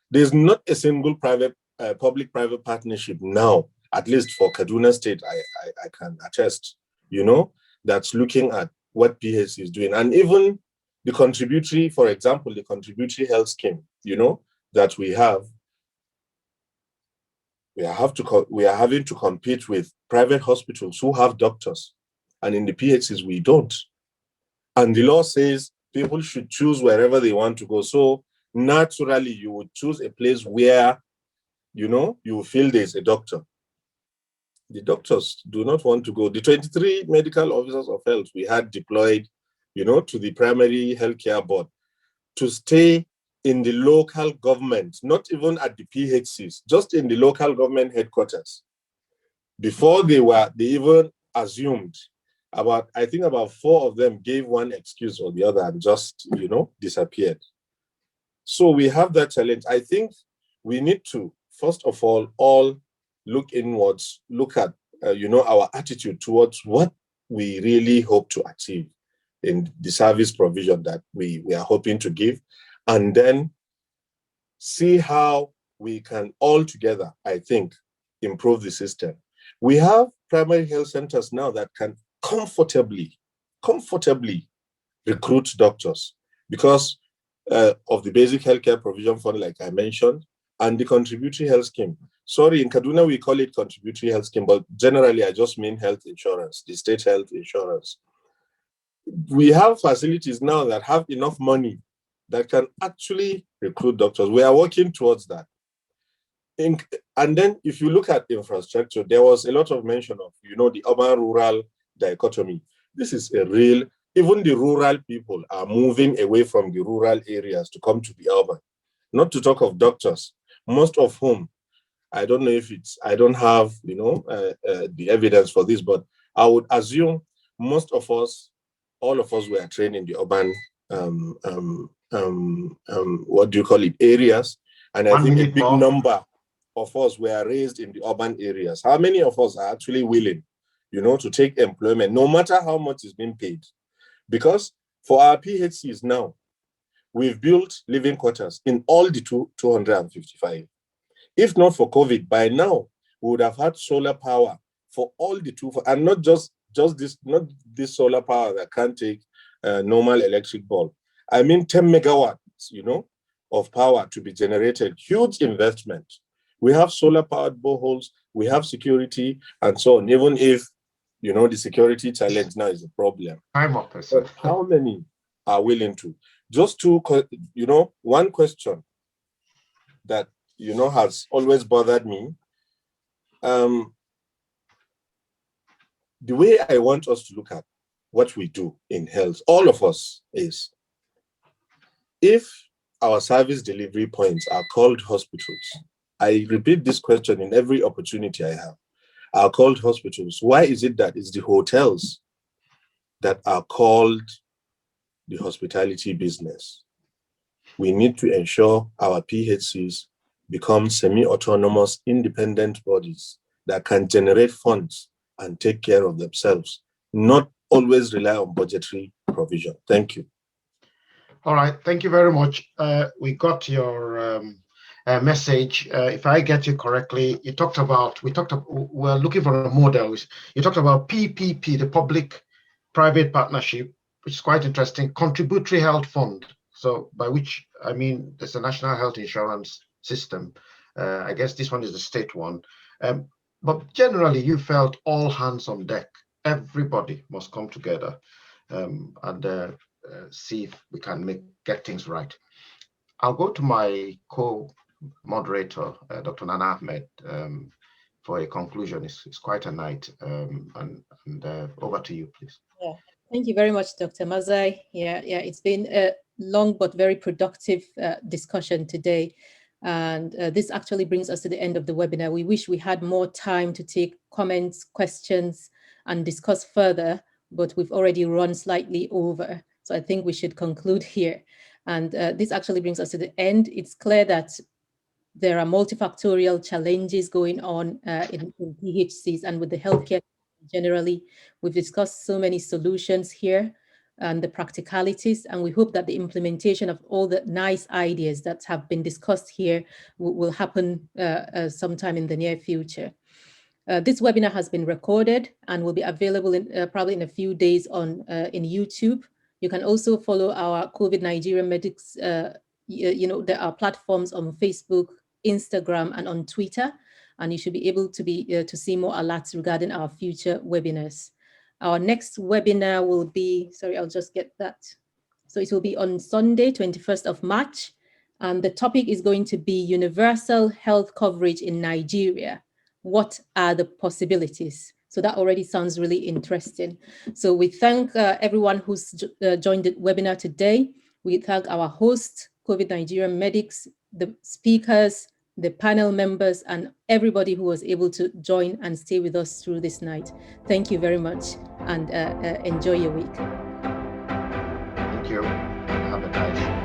There's not a single public-private partnership now, at least for Kaduna State, I can attest, that's looking at what PHC is doing. And even the contributory, for example, the contributory health scheme, that we have, we are having to compete with private hospitals who have doctors, and in the PHCs we don't. And the law says people should choose wherever they want to go. So naturally, you would choose a place where, you feel there's a doctor. The doctors do not want to go. The 23 medical officers of health we had deployed, to the primary healthcare board to stay in the local government, not even at the PHCs, just in the local government headquarters. Before they even assumed, I think about 4 of them gave one excuse or the other and just, disappeared. So we have that challenge. I think we need to, first of all look inwards, look at, our attitude towards what we really hope to achieve in the service provision that we are hoping to give, and then see how we can all together, I think, improve the system. We have primary health centers now that can comfortably recruit doctors because of the Basic Healthcare Provision Fund, like I mentioned, and the contributory health scheme. Sorry, in Kaduna, we call it contributory health scheme, but generally I just mean health insurance, the state health insurance. We have facilities now that have enough money that can actually recruit doctors. We are working towards that. And then if you look at infrastructure, there was a lot of mention of, the urban-rural dichotomy. This is a real, even the rural people are moving away from the rural areas to come to the urban. Not to talk of doctors, most of whom, I don't know if I don't have, the evidence for this, but I would assume most of us, all of us were trained in the urban, areas. And I think a big number of us were raised in the urban areas. How many of us are actually willing, to take employment, no matter how much is being paid? Because for our PHCs now, we've built living quarters in all the 255. If not for COVID, by now, we would have had solar power for all the and not just this, not this solar power that can't take normal electric bulb. I mean 10 megawatts, of power to be generated, huge investment. We have solar powered boreholes we have security and so on, even if, you know, the security challenge now is a problem. I'm up. But how many are willing to? Just two, you know, one question that, you know, has always bothered me. The way I want us to look at what we do in health, all of us, is if our service delivery points are called hospitals, I repeat this question in every opportunity I have, are called hospitals, why is it that it's the hotels that are called the hospitality business? We need to ensure our PHCs become semi-autonomous, independent bodies that can generate funds and take care of themselves, not always rely on budgetary provision. Thank you. All right, thank you very much. We got your message. If I get you correctly, you talked about, we're looking for a model. You talked about PPP, the public-private partnership, which is quite interesting, contributory health fund. So by which, I mean, there's a national health insurance system. I guess this one is the state one. But generally, you felt all hands on deck. Everybody must come together and see if we can get things right. I'll go to my co-moderator, Dr. Nana Ahmed, for a conclusion. It's quite a night, and over to you, please. Yeah, thank you very much, Dr. Mazai. Yeah, it's been a long but very productive discussion today. And this actually brings us to the end of the webinar. We wish we had more time to take comments, questions, and discuss further, but we've already run slightly over. So I think we should conclude here. And this actually brings us to the end. It's clear that there are multifactorial challenges going on in PHCs and with the healthcare generally. We've discussed so many solutions here and the practicalities, and we hope that the implementation of all the nice ideas that have been discussed here will happen sometime in the near future. This webinar has been recorded and will be available probably in a few days on in YouTube. You can also follow our COVID Nigerian Medics. There are platforms on Facebook, Instagram, and on Twitter, and you should be able to see more alerts regarding our future webinars. Our next webinar will be, sorry, I'll just get that. So it will be on Sunday, 21st of March, and the topic is going to be universal health coverage in Nigeria. What are the possibilities? So that already sounds really interesting. So we thank everyone who's joined the webinar today. We thank our host, COVID Nigerian Medics, the speakers, the panel members, and everybody who was able to join and stay with us through this night. Thank you very much, and enjoy your week. Thank you. Have a nice